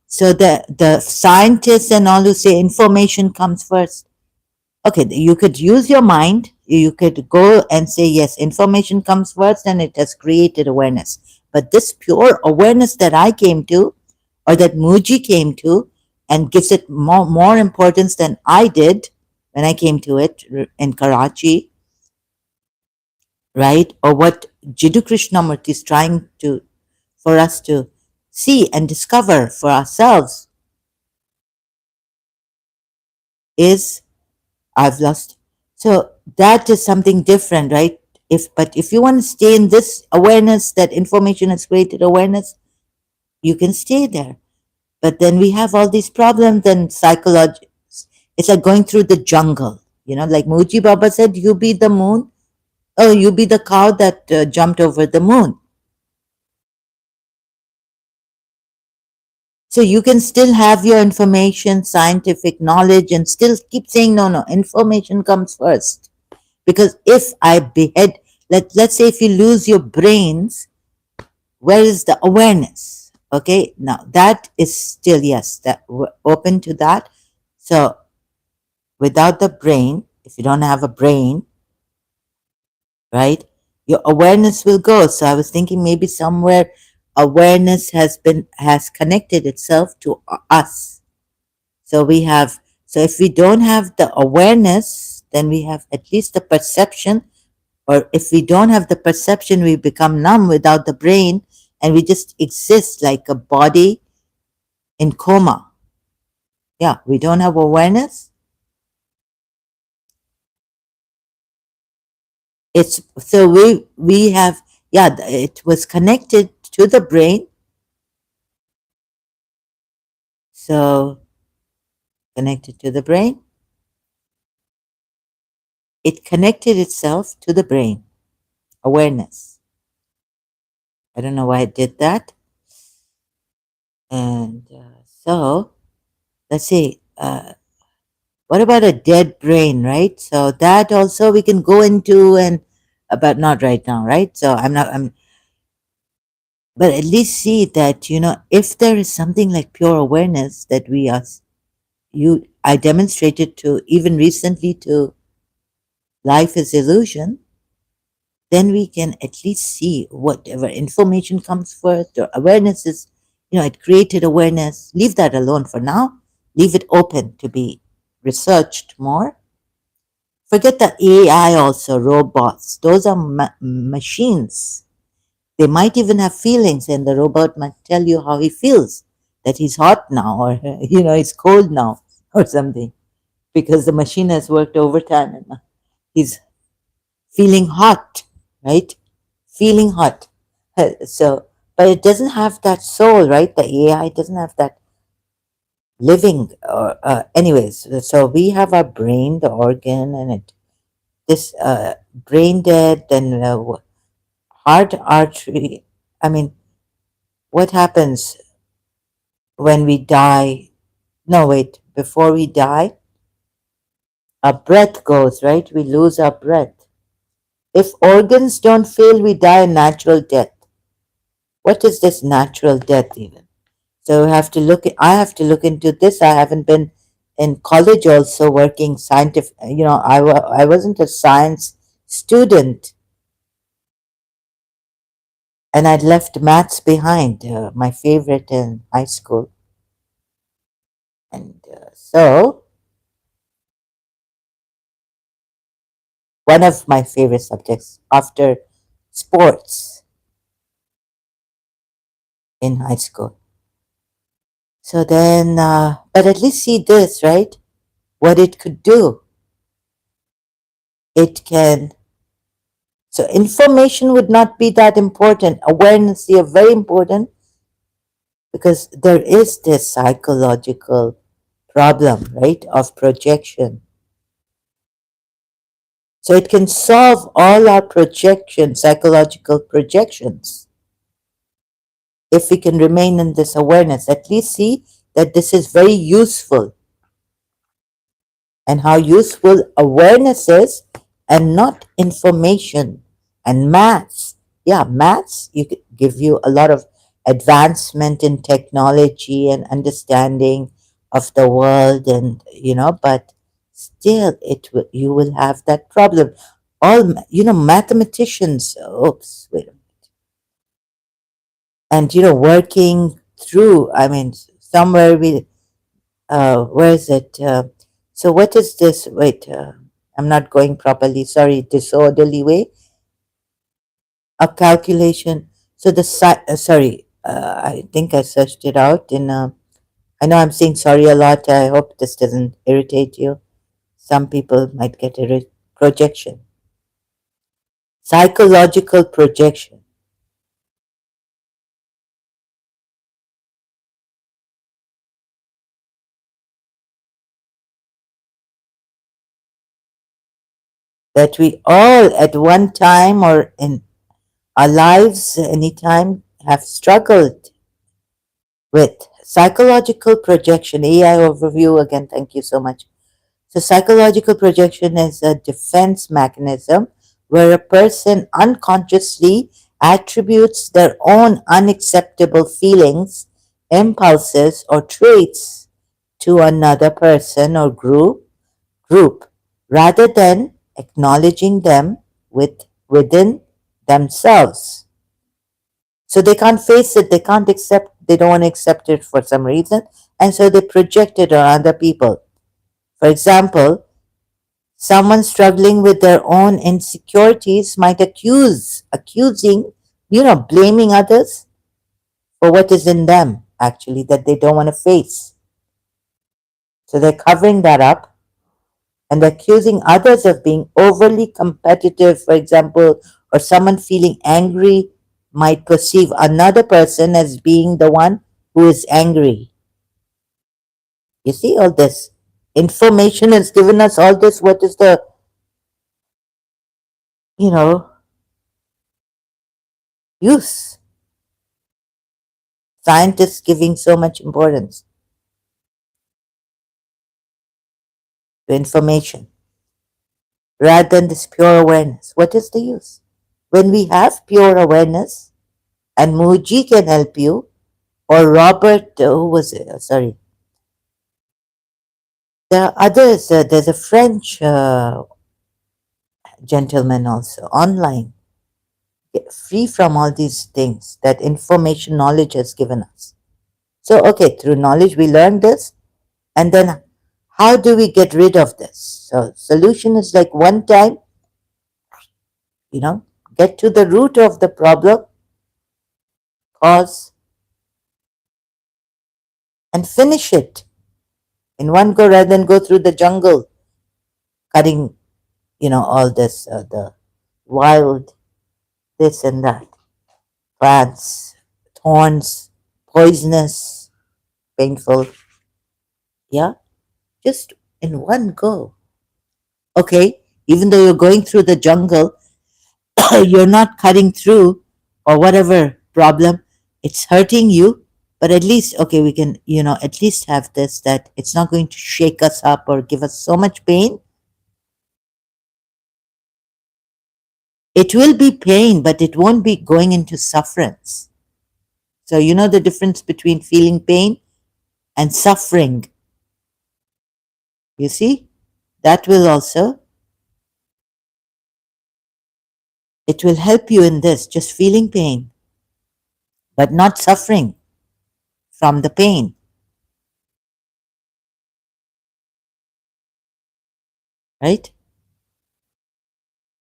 so the scientists and all who say information comes first, okay, you could use your mind, you could go and say, yes, information comes first and it has created awareness. But this pure awareness that I came to, or that Muji came to and gives it more importance than I did when I came to it in Karachi, right? Or what Jiddu Krishnamurti is trying to for us to see and discover for ourselves is I've lost. So that is something different, right? If you want to stay in this awareness that information has created awareness, you can stay there. But then we have all these problems and psychology. It's like going through the jungle. Like Muji Baba said, you be the moon. Oh, you be the cow that jumped over the moon. So you can still have your information, scientific knowledge, and still keep saying, no, no, information comes first. Because if I behead, let's say if you lose your brains, where is the awareness? Okay, now that is still, yes, that we're open to that. So without the brain, if you don't have a brain, right, your awareness will go. So I was thinking maybe somewhere awareness has connected itself to us. So we have, so if we don't have the awareness, then we have at least the perception, or if we don't have the perception, we become numb without the brain, and we just exist like a body in coma. Yeah, we don't have awareness. It's so we have, yeah, it was connected to the brain. So connected to the brain, it connected itself to the brain awareness. I don't know why it did that. And so let's see, what about a dead brain, right? So that also we can go into, and but not right now, right? So I'm but at least see that, if there is something like pure awareness that we are, I demonstrated to even recently to life is illusion, then we can at least see whatever information comes first, or awareness is, it created awareness. Leave that alone for now. Leave it open to be researched more. Forget the AI also, robots. Those are machines. They might even have feelings, and the robot might tell you how he feels, that he's hot now, or, he's cold now, or something, because the machine has worked overtime and he's feeling hot, right? Feeling hot. So, but it doesn't have that soul, right? The AI doesn't have that living. Or, anyways, so we have our brain, the organ, and this brain dead, then heart artery. I mean, what happens when we die? No, wait, before we die, our breath goes, right? We lose our breath. If organs don't fail, we die a natural death. What is this natural death even? So I have to look into this. I haven't been in college also working scientific, I wasn't a science student, and I'd left maths behind, my favorite in high school. And so one of my favorite subjects after sports in high school. So then, but at least see this, right? What it could do. It can, so information would not be that important. Awareness is very important, because there is this psychological problem, right, of projection. So it can solve all our psychological projections, if we can remain in this awareness. At least see that this is very useful, and how useful awareness is, and not information and maths. Yeah, maths give you a lot of advancement in technology and understanding of the world, and but still you will have that problem. All Mathematicians, oops, wait a minute, and working through. I mean, somewhere we, where is it? So what is this? Wait, I'm not going properly. Sorry, disorderly way. A calculation. So sorry, I think I searched it out in. I know I'm saying sorry a lot. I hope this doesn't irritate you. Some people might get projection, psychological projection, that we all at one time or in our lives anytime have struggled with. Psychological projection, AI overview again, thank you so much. So, psychological projection is a defense mechanism where a person unconsciously attributes their own unacceptable feelings, impulses, or traits to another person or group rather than acknowledging them within themselves. So they can't face it, they can't accept, they don't want to accept it for some reason, and so they project it on other people. For example, someone struggling with their own insecurities might accusing, blaming others for what is in them actually that they don't want to face. So they're covering that up and accusing others of being overly competitive, for example, or someone feeling angry might perceive another person as being the one who is angry. You see all this information has given us all this. What is the, you know, use? Scientists giving so much importance to information rather than this pure awareness. What is the use? When we have pure awareness, and Muji can help you, or Robert, who was it? Sorry, there are others. There's a French gentleman also online, free from all these things that information knowledge has given us. So, okay, through knowledge we learn this, and then how do we get rid of this? So, solution is like one time, you know, get to the root of the problem, cause, and finish it in one go rather than go through the jungle, cutting, all this, the wild, this and that, plants, thorns, poisonous, painful. Yeah, just in one go. Okay, even though you're going through the jungle, you're not cutting through or whatever problem, it's hurting you. But at least, okay, we can, at least have this that it's not going to shake us up or give us so much pain. It will be pain, but it won't be going into sufferance. So, you know the difference between feeling pain and suffering. You see, that will also, it will help you in this, just feeling pain, but not suffering from the pain, right?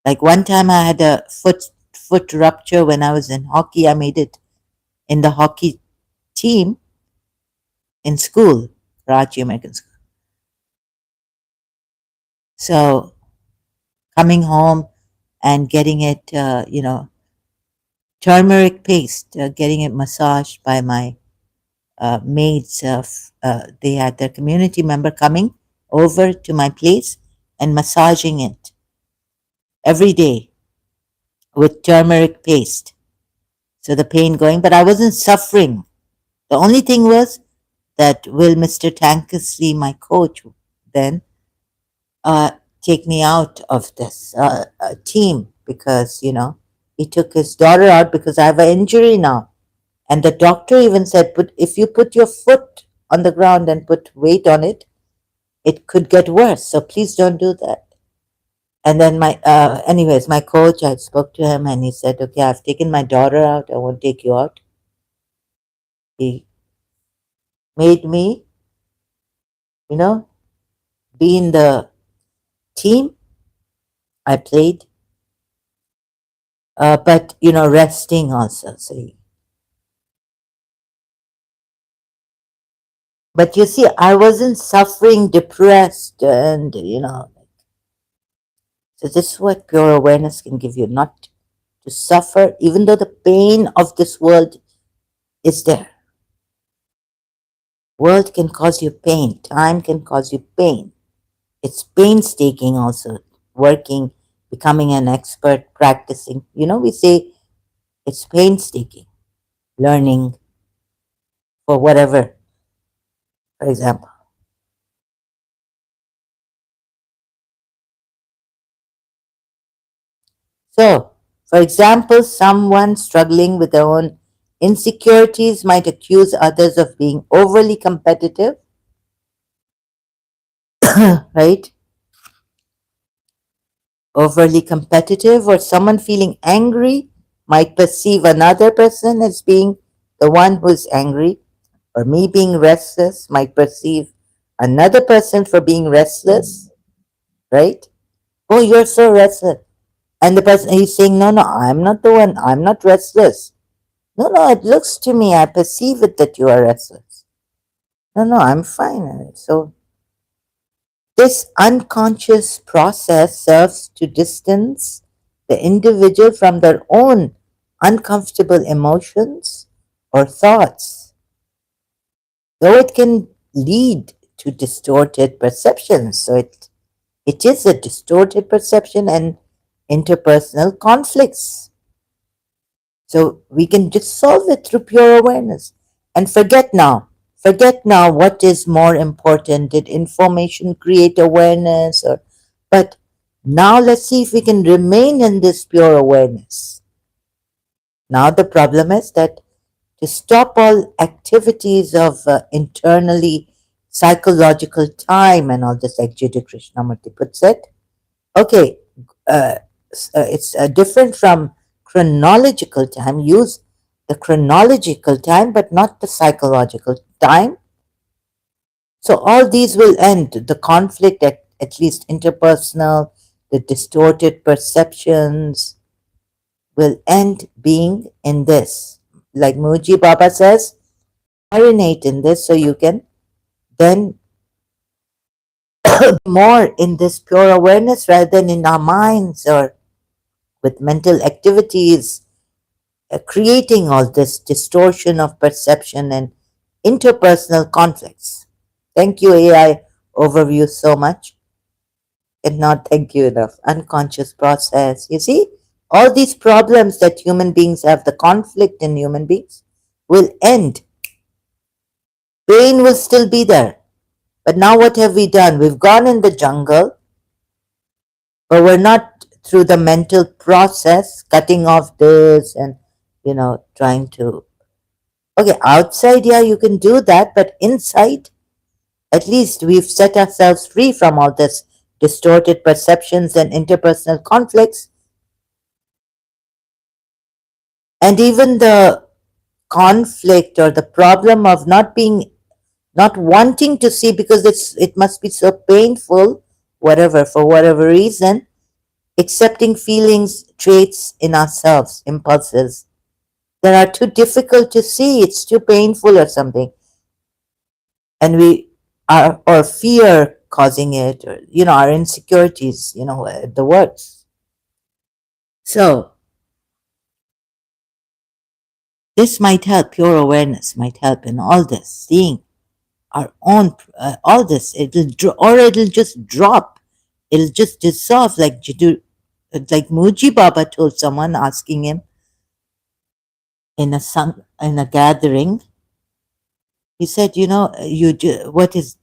Like one time I had a foot rupture when I was in hockey. I made it in the hockey team in school, Raji American School. So coming home and getting it, turmeric paste, getting it massaged by my maids. They had their community member coming over to my place and massaging it every day with turmeric paste. So the pain going, but I wasn't suffering. The only thing was that will Mr. Tankersley, my coach, then uh, take me out of this team because, he took his daughter out because I have an injury now. And the doctor even said, if you put your foot on the ground and put weight on it, it could get worse. So please don't do that. And then anyways, my coach, I spoke to him and he said, okay, I've taken my daughter out. I won't take you out. He made me, you know, be in the team I played, but resting also. See, but you see, I wasn't suffering, depressed, and so this is what pure awareness can give you: not to suffer, even though the pain of this world is there. World can cause you pain. Time can cause you pain. It's painstaking also. Working, becoming an expert, practicing. We say it's painstaking. Learning for whatever, for example. So, for example, someone struggling with their own insecurities might accuse others of being overly competitive, right? Overly competitive, or someone feeling angry might perceive another person as being the one who's angry, or me being restless might perceive another person for being restless, right? Oh, you're so restless. And the person he's saying, no, no, I'm not the one, I'm not restless. No, no, it looks to me, I perceive it that you are restless. No, no, I'm fine. So this unconscious process serves to distance the individual from their own uncomfortable emotions or thoughts, though it can lead to distorted perceptions. So it is a distorted perception and interpersonal conflicts. So we can just solve it through pure awareness and forget now what is more important. Did information create awareness, or but now let's see if we can remain in this pure awareness. Now the problem is that to stop all activities of internally psychological time and all this, like Jiddu Krishnamurti puts it. Okay, it's different from chronological time. Use the chronological time, but not the psychological time. So all these will end. The conflict, at least interpersonal, the distorted perceptions will end being in this. Like Muji Baba says, marinate in this so you can then more in this pure awareness rather than in our minds or with mental activities, creating all this distortion of perception and interpersonal conflicts. Thank you, AI overview, so much. Cannot thank you enough. Unconscious process. You see, all these problems that human beings have, the conflict in human beings, will end. Pain will still be there. But now what have we done? We've gone in the jungle, but we're not through the mental process, cutting off this and, trying to. Okay, outside, yeah, you can do that, but inside, at least we've set ourselves free from all this distorted perceptions and interpersonal conflicts. And even the conflict or the problem of not wanting to see because it must be so painful, whatever, for whatever reason, accepting feelings, traits in ourselves, impulses that are too difficult to see, it's too painful or something, and we are, or fear causing it, or our insecurities, the words. So this might help, pure awareness might help in all this, seeing our own all this. Or it'll just drop, it'll just dissolve, like like Muji Baba told someone, asking him in a gathering. He said, what is,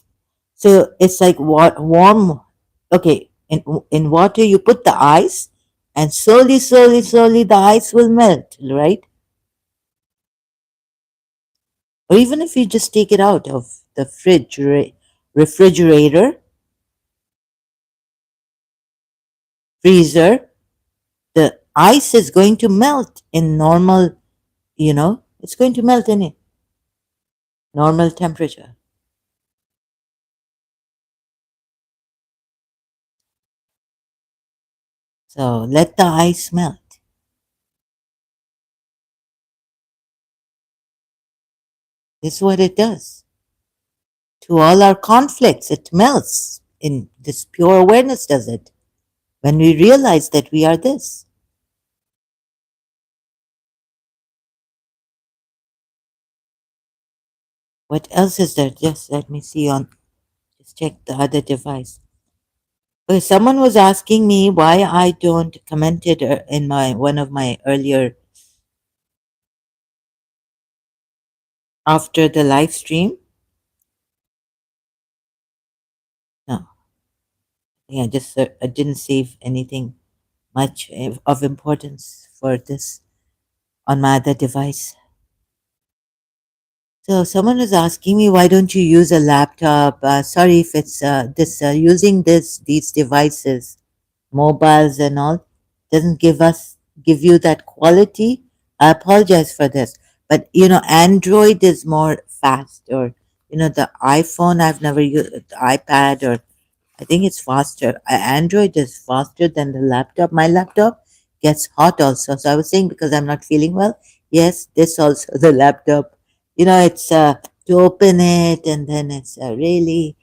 so it's like what warm. Okay, in water you put the ice, and slowly, slowly, slowly the ice will melt, right? Or even if you just take it out of the refrigerator, freezer, the ice is going to melt in normal, it's going to melt in it. normal temperature. So let the ice melt. This is what it does. To all our conflicts, it melts. In this pure awareness does it. When we realize that we are this. What else is there? Just let me see on, just check the other device. Okay, someone was asking me why I don't comment it in my one of my earlier after the live stream. No, yeah, just I didn't save anything much of importance for this on my other device. So someone was asking me why don't you use a laptop? Sorry if it's this using these devices, mobiles and all, doesn't give you that quality. I apologize for this, but Android is more fast, or the iPhone. I've never used iPad, or I think it's faster. Android is faster than the laptop. My laptop gets hot also. So I was saying because I'm not feeling well. Yes, this also the laptop. It's to open it, and then it's really.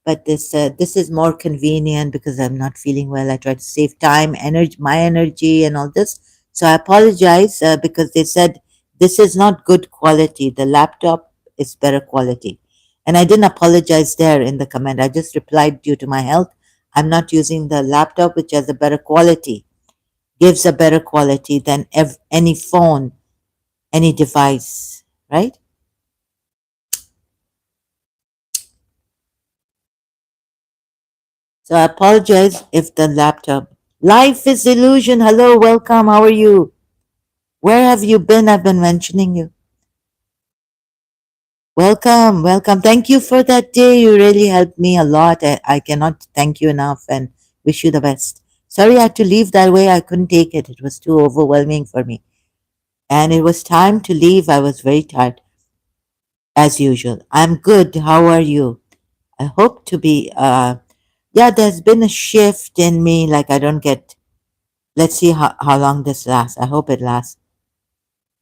But this is more convenient because I'm not feeling well. I try to save time, energy, my energy, and all this. So I apologize because they said this is not good quality. The laptop is better quality. And I didn't apologize there in the comment. I just replied, due to my health, I'm not using the laptop, which has a better quality, gives a better quality than any phone, any device, right? So I apologize if the laptop. Life is illusion. Hello, welcome. How are you? Where have you been? I've been mentioning you. Welcome, welcome. Thank you for that day. You really helped me a lot. I cannot thank you enough and wish you the best. Sorry I had to leave that way. I couldn't take it. It was too overwhelming for me. And it was time to leave. I was very tired, as usual. I'm good. How are you? I hope to be, yeah, there's been a shift in me. Like, I don't get, let's see how long this lasts. I hope it lasts.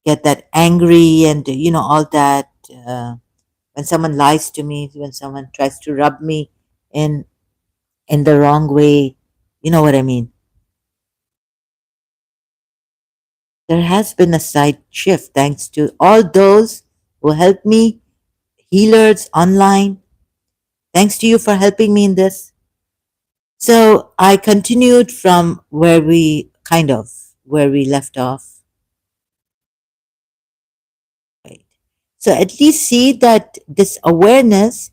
Get that angry and, all that. When someone lies to me, when someone tries to rub me in in the wrong way, you know what I mean. There has been a slight shift thanks to all those who helped me, healers online. Thanks to you for helping me in this. So I continued from where we left off. Right. So at least see that this awareness,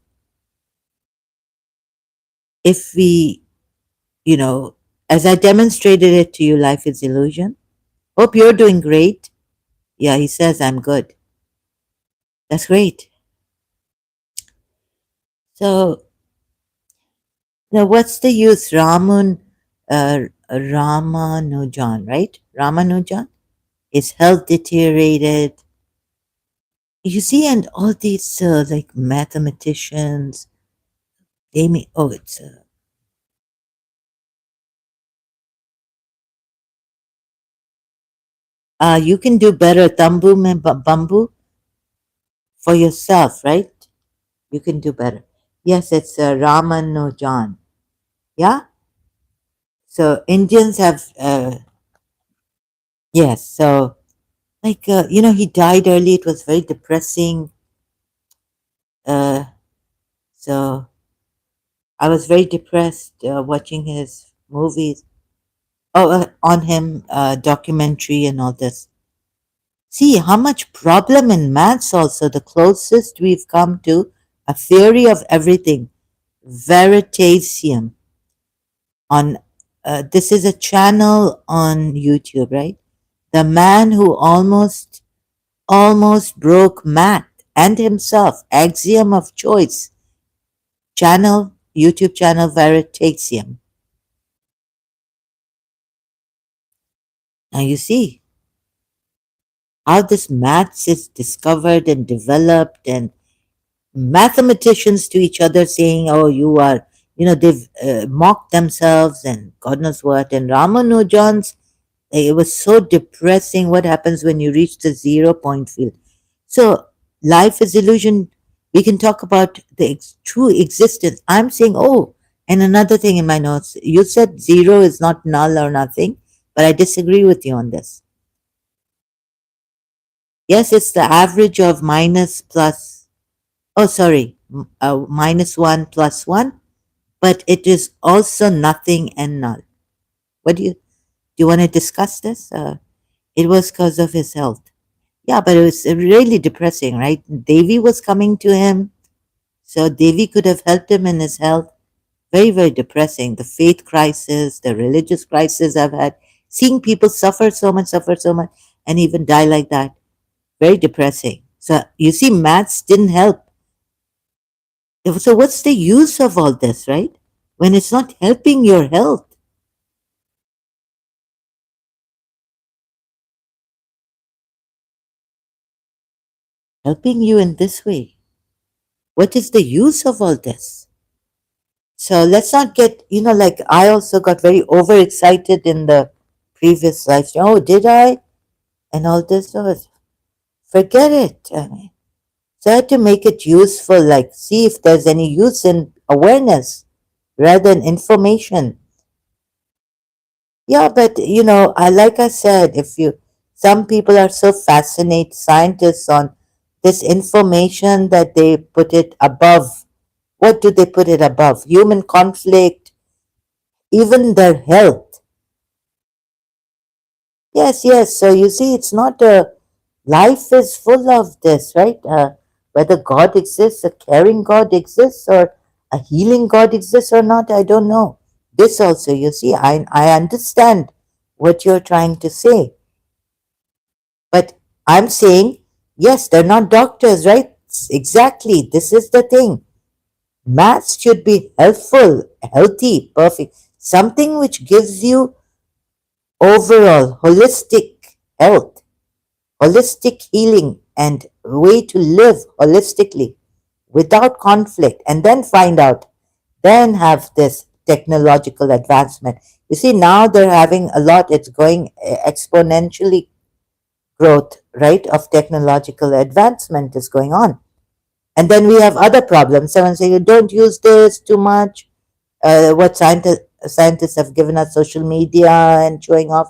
if we, you know, as I demonstrated it to you, life is illusion. Hope you're doing great. Yeah, he says I'm good. That's great. So now what's the use? Ramanujan, right? Ramanujan? His health deteriorated. You see, and all these like mathematicians, they may, oh, it's, you can do better, Tambu mein Bambu, for yourself, right? You can do better. Yes, it's Ramanujan. Yeah? So Indians have, yes, so like, he died early. It was very depressing. Uh, so I was very depressed watching his movies. Oh, on him, documentary and all this. See how much problem in maths also. The closest we've come to a theory of everything. Veritasium on. This is a channel on YouTube, right? The man who almost broke math and himself. Axiom of choice. Channel, YouTube channel Veritasium. Now you see how this maths is discovered and developed, and mathematicians to each other saying, "Oh, you are," they've mocked themselves and God knows what. And Ramanujans, it was so depressing what happens when you reach the 0 point field. So, life is illusion. We can talk about the true existence. I'm saying, oh, and another thing in my notes, you said zero is not null or nothing, but I disagree with you on this. Yes, it's the average of minus plus, oh, sorry, minus one plus one, but it is also nothing and null. What do you want to discuss this? It was because of his health. Yeah, but it was really depressing, right? Devi was coming to him, so Devi could have helped him in his health. Very, very depressing. The faith crisis, the religious crisis I've had, seeing people suffer so much, and even die like that. Very depressing. So you see, maths didn't help. So what's the use of all this, right? When it's not helping your health, helping you in this way. What is the use of all this? So let's not get, like I also got very overexcited in the previous life. Oh, did I? And all this. Oh, forget it. I mean, so I had to make it useful, like see if there's any use in awareness rather than information. Yeah, but I like I said, some people are so fascinated, scientists on this information that they put it above. What do they put it above? Human conflict, even their health. Yes, yes. So you see, it's not a life is full of this, right? Whether God exists, a caring God exists, or a healing God exists or not, I don't know. This also, you see, I understand what you're trying to say. But I'm saying, yes, they're not doctors, right? Exactly. This is the thing. Maths should be helpful, healthy, perfect. Something which gives you overall holistic health, holistic healing, and way to live holistically without conflict, and then find out, then have this technological advancement. You see, now they're having a lot, it's going exponentially growth, right, of technological advancement is going on. And then we have other problems. Someone say, you don't use this too much. What scientists have given us social media and showing off.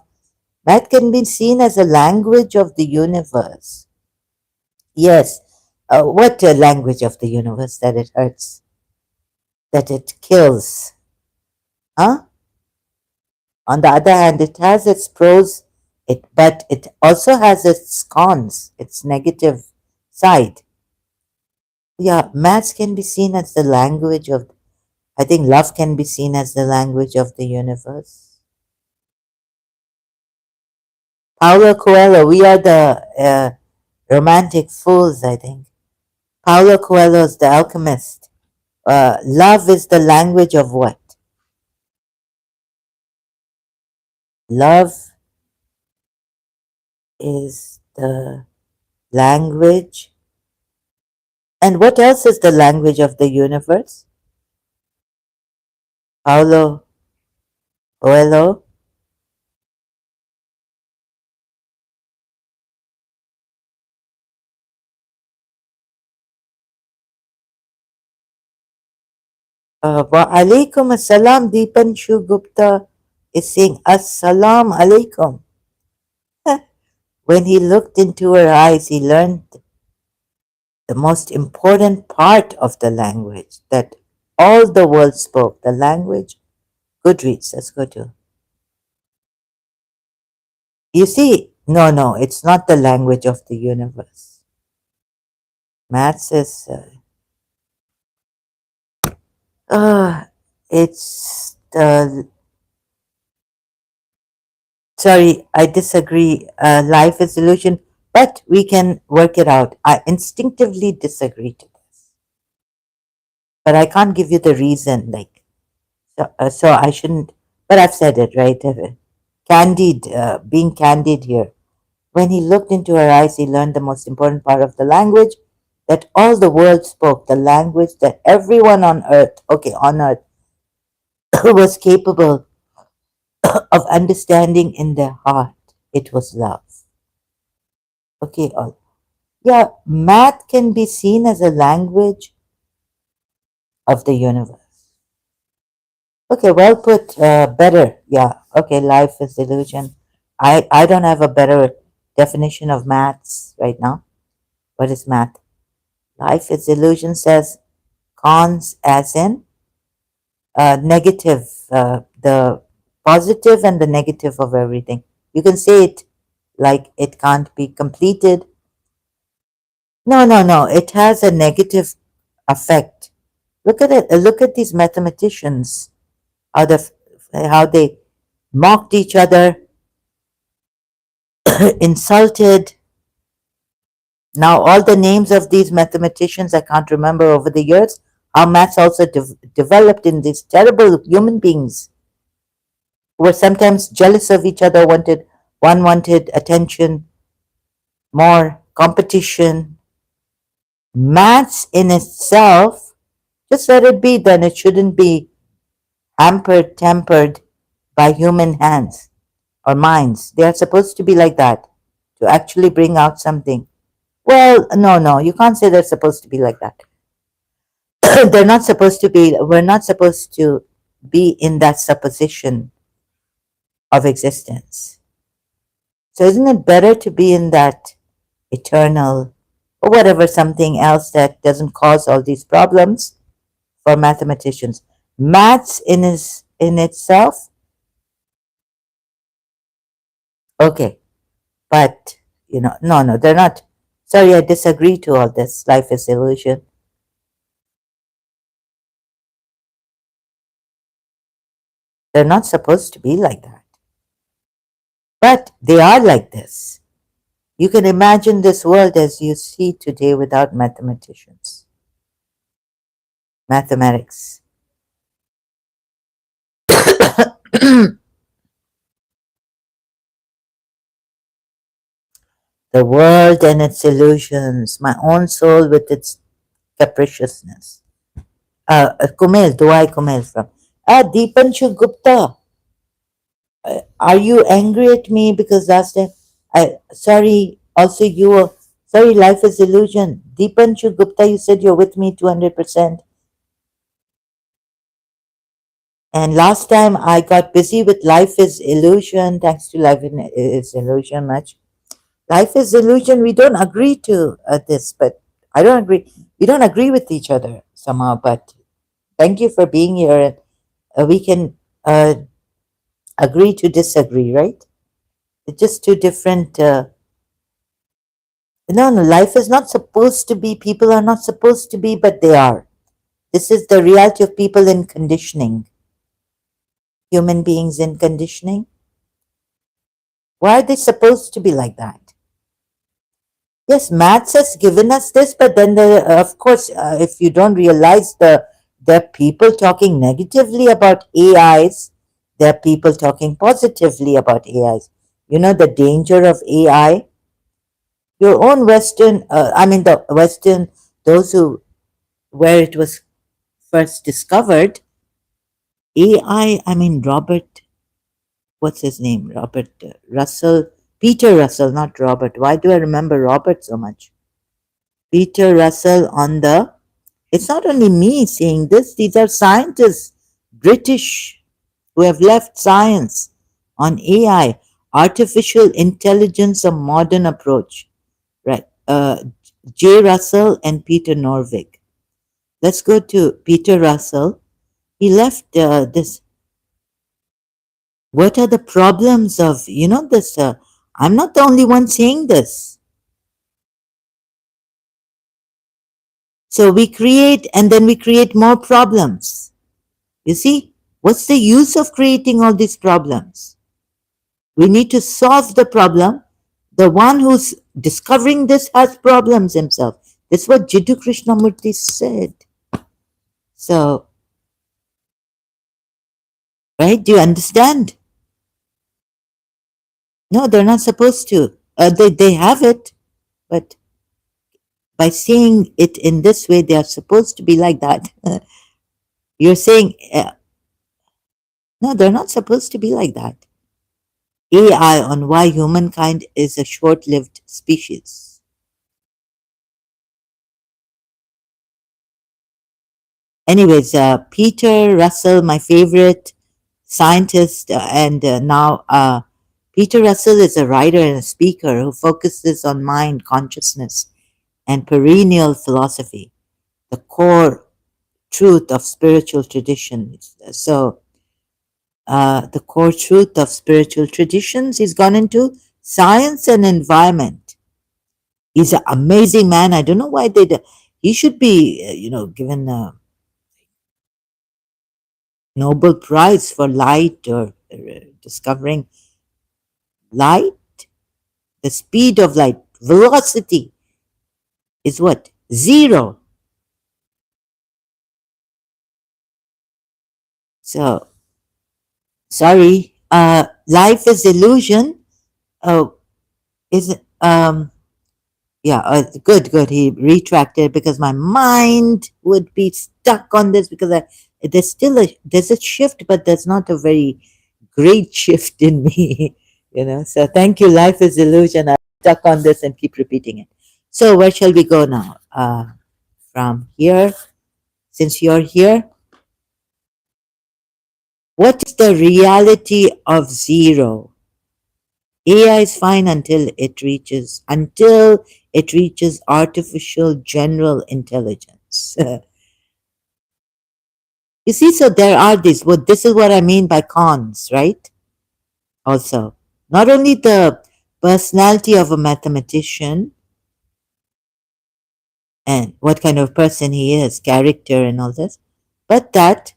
That can be seen as a language of the universe. Yes. What language of the universe? That it hurts, that it kills. Huh? On the other hand, it has its pros, but it also has its cons, its negative side. Yeah, maths can be seen as the language of, I think love can be seen as the language of the universe. Paulo Coelho, we are the romantic fools, I think. Paulo Coelho is the alchemist. Love is the language of what? Love is the language. And what else is the language of the universe? Paulo Coelho. Wa alaikum assalam. Deepanshu Gupta is saying Assalam alaikum. When he looked into her eyes, he learned the most important part of the language that all the world spoke. The language, Goodreads, let's go to. You see, no, no, it's not the language of the universe. Maths is, it's the, sorry, I disagree. Life is illusion, but we can work it out. I instinctively disagree to this, but I can't give you the reason, like, so I shouldn't, but I've said it, right? Candid, being candid here. When he looked into her eyes, he learned the most important part of the language that all the world spoke, the language that everyone on earth, okay, on earth, was capable of understanding in their heart. It was love. Okay, all. Yeah, math can be seen as a language of the universe. Okay, well put, better. Yeah, okay, life is illusion. I don't have a better definition of maths right now. What is math? Life is illusion says cons as in negative, the positive and the negative of everything. You can say it like it can't be completed. No, no, no. It has a negative effect. Look at it. Look at these mathematicians. How how they mocked each other, insulted. Now all the names of these mathematicians I can't remember over the years. How maths also developed in these terrible human beings who were sometimes jealous of each other. One wanted attention, more competition. Maths in itself, just let it be. Then it shouldn't be hampered, tempered by human hands or minds. They are supposed to be like that to actually bring out something. Well, no, no, you can't say they're supposed to be like that. They're not supposed to be, we're not supposed to be in that supposition of existence. So isn't it better to be in that eternal or whatever something else that doesn't cause all these problems for mathematicians? Maths in itself, okay, but no, no, they're not. Sorry, I disagree to all this. Life is illusion. They're not supposed to be like that. But they are like this. You can imagine this world as you see today without mathematicians. Mathematics. The world and its illusions, my own soul with its capriciousness. Kumail, Duai Kumail from. Deepanshu Gupta, are you angry at me because last time sorry, also you were, sorry, life is illusion. Deepanshu Gupta, you said you're with me 200%. And last time I got busy with life is illusion, thanks to life is illusion much. Life is illusion. We don't agree to this, but I don't agree. We don't agree with each other somehow, but thank you for being here. And we can agree to disagree, right? It's just two different. No, no, life is not supposed to be, people are not supposed to be, but they are. This is the reality of people in conditioning, human beings in conditioning. Why are they supposed to be like that? Yes, maths has given us this, but then of course, if you don't realize there are people talking negatively about AIs, there are people talking positively about AIs. You know the danger of AI. Your own Western, I mean the Western, those who where it was first discovered, I mean Robert, what's his name? Robert Russell, Peter Russell, not Robert. Why do I remember Robert so much? Peter Russell on the, it's not only me saying this, these are scientists, British, who have left science on AI, artificial intelligence, a modern approach, right? J. Russell and Peter Norvig. Let's go to Peter Russell. He left this. What are the problems of, this? I'm not the only one saying this. So we create and then we create more problems. You see, what's the use of creating all these problems? We need to solve the problem. The one who's discovering this has problems himself. That's what Jiddu Krishnamurti said. So, right? Do you understand? No, they're not supposed to. They have it, but by saying it in this way, they are supposed to be like that. You're saying, no, they're not supposed to be like that. AI on why humankind is a short lived species. Anyways, Peter Russell, my favorite scientist, and now Peter Russell is a writer and a speaker who focuses on mind, consciousness, and perennial philosophy, the core truth of spiritual traditions. So, the core truth of spiritual traditions, he's gone into science and environment. He's an amazing man. I don't know why they. He should be, given a Nobel Prize for light or discovering light. The speed of light, velocity is what? Zero. So, sorry. Life is illusion. Oh, is it? Yeah, good, good. He retracted because my mind would be stuck on this because there's a shift, but there's not a very great shift in me, So thank you. Life is illusion. I'm stuck on this and keep repeating it. So where shall we go now? From here, since you're here, what is the reality of zero? AI is fine until it reaches artificial general intelligence. You see, so there are these. Well, this is what I mean by cons, right? Also, not only the personality of a mathematician and what kind of person he is, character and all this, but that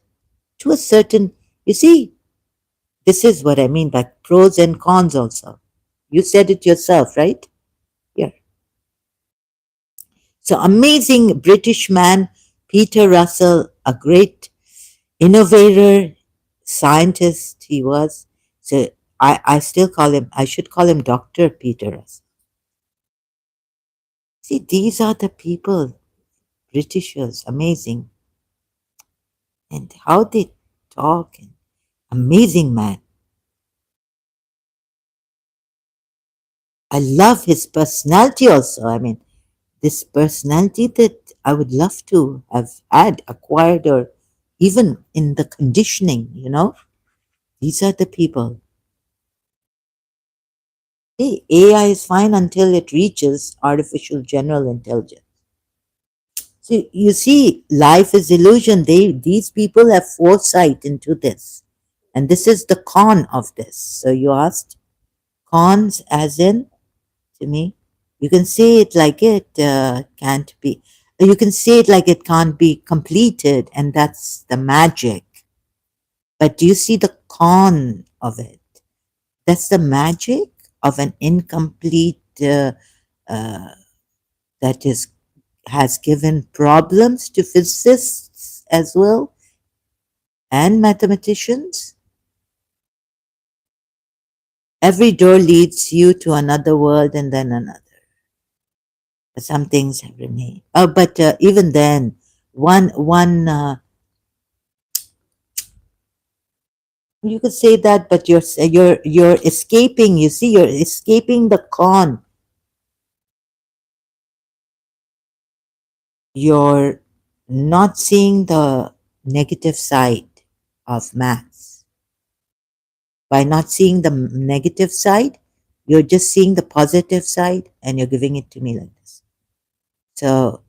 to a certain, you see, this is what I mean by pros and cons also. You said it yourself, right? Yeah. So amazing British man, Peter Russell, a great innovator, scientist he was. So I still call him, I should call him Dr. Peter Russell. See, these are the people, Britishers, amazing. And how they talk, and amazing man. I love his personality also. I mean, this personality that I would love to have acquired, or even in the conditioning. These are the people. Hey, AI is fine until it reaches artificial general intelligence. So you see, life is illusion. These people have foresight into this. And this is the con of this. So you asked cons as in, to me, you can say it like it can't be. You can say it like it can't be completed, and that's the magic. But do you see the con of it? That's the magic of an incomplete uh, that is has given problems to physicists as well and mathematicians. Every door leads you to another world and then another. But some things have remained. Oh, but even then, one you could say that, but you're escaping. You see, you're escaping the con. You're not seeing the negative side of maths. By not seeing the negative side, you're just seeing the positive side and you're giving it to me like this. So,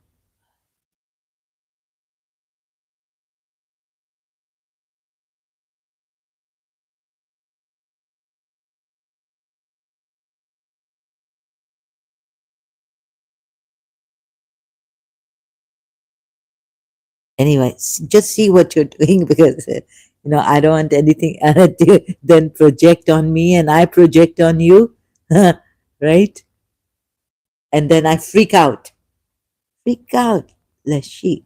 anyway, just see what you're doing because, I don't want anything to then project on me and I project on you, right? And then I freak out. Freak out. Let's see.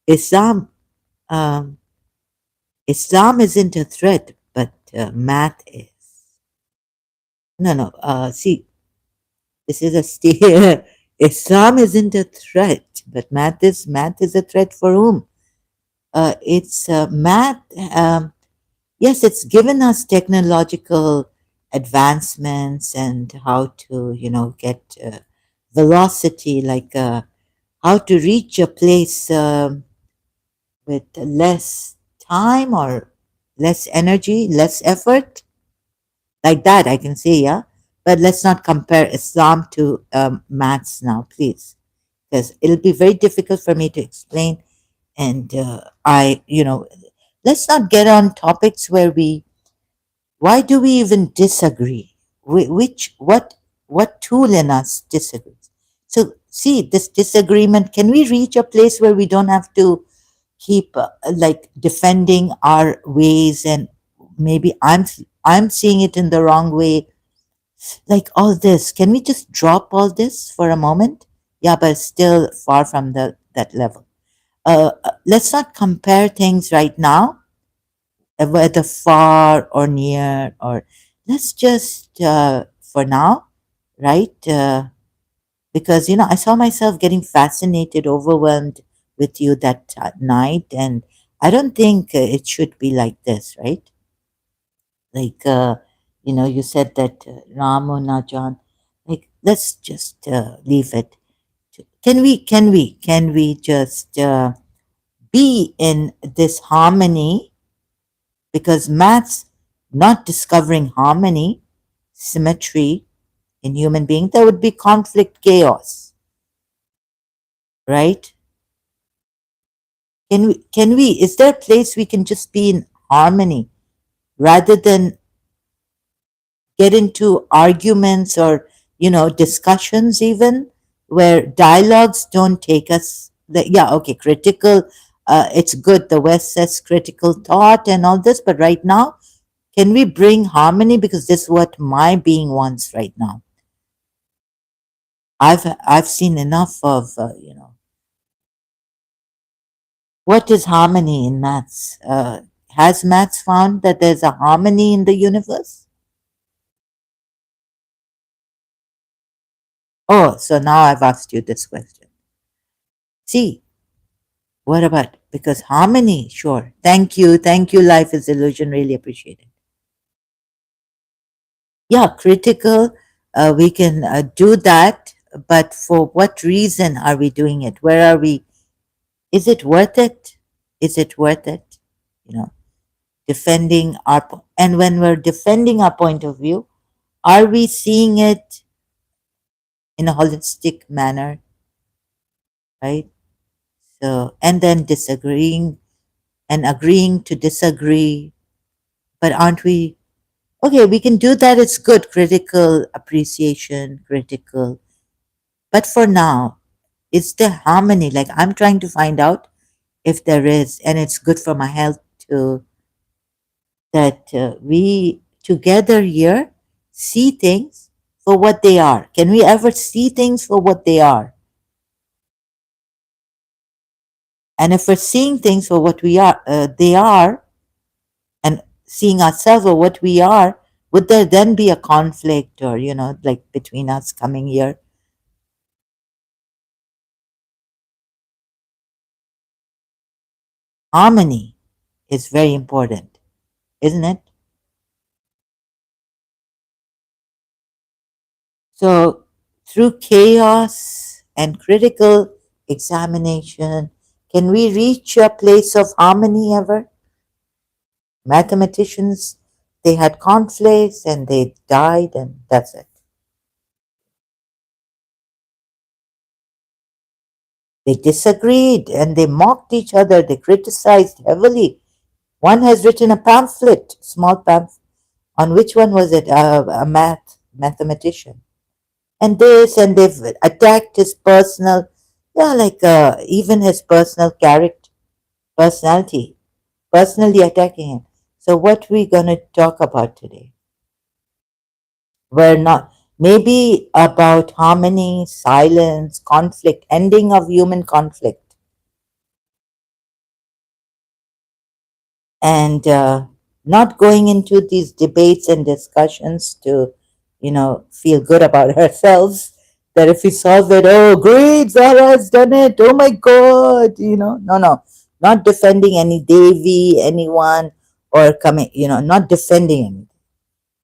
Islam, um, Islam isn't a threat, but math is. No, no. See, this is a Islam isn't a threat, but math is a threat for whom? It's math. Yes, it's given us technological advancements and how to, get velocity, like how to reach a place with less time or less energy, less effort, like that. I can say, yeah. But let's not compare Islam to maths now, please, because it'll be very difficult for me to explain. And let's not get on topics where why do we even disagree? What tool in us disagrees? So, see, this disagreement, can we reach a place where we don't have to keep like defending our ways, and maybe I'm seeing it in the wrong way, like all this, can we just drop all this for a moment? Yeah, but still far from that level. Let's not compare things right now, whether far or near, or let's just for now, right? Because I saw myself getting fascinated, overwhelmed with you that night, and I don't think it should be like this, right? Like you said that Ram or Najan, like let's just leave it. Can we just be in this harmony, because maths not discovering harmony, symmetry in human being, there would be conflict, chaos, right? Can we is there a place we can just be in harmony rather than get into arguments or discussions, even where dialogues don't take us yeah, okay, critical, it's good the West says critical thought and all this, but right now, can we bring harmony, because this is what my being wants right now. I've seen enough of what is harmony in maths. Has maths found that there's a harmony in the universe? Oh, so now I've asked you this question. See, what about, because harmony, sure. Thank you, Life is Illusion, really appreciate it. Yeah, critical, we can do that, but for what reason are we doing it? Where are we? Is it worth it? Is it worth it? You know, defending and when we're defending our point of view, are we seeing it in a holistic manner, right? So, and then disagreeing and agreeing to disagree, but aren't we? Okay, we can do that. It's good. Critical appreciation, critical. But for now, it's the harmony. Like I'm trying to find out if there is, and it's good for my health to that we together here see things for what they are. Can we ever see things for what they are? And if we're seeing things for what they are, and seeing ourselves for what we are, would there then be a conflict, or like between us coming here? Harmony is very important, isn't it? So, through chaos and critical examination, can we reach a place of harmony ever? Mathematicians, they had conflicts and they died, and that's it. They disagreed and they mocked each other, they criticized heavily. One has written a pamphlet, small pamphlet, on which one was it? A mathematician. And this, and they've attacked his personal, yeah, like even his personal character, personality, personally attacking him. So, what we gonna talk about today? We're not, maybe about harmony, silence, conflict, ending of human conflict, and not going into these debates and discussions to, feel good about ourselves, That if we solve it, oh, great, Zara has done it. Oh my God, no, no, not defending any Devi, anyone, or coming, not defending anything.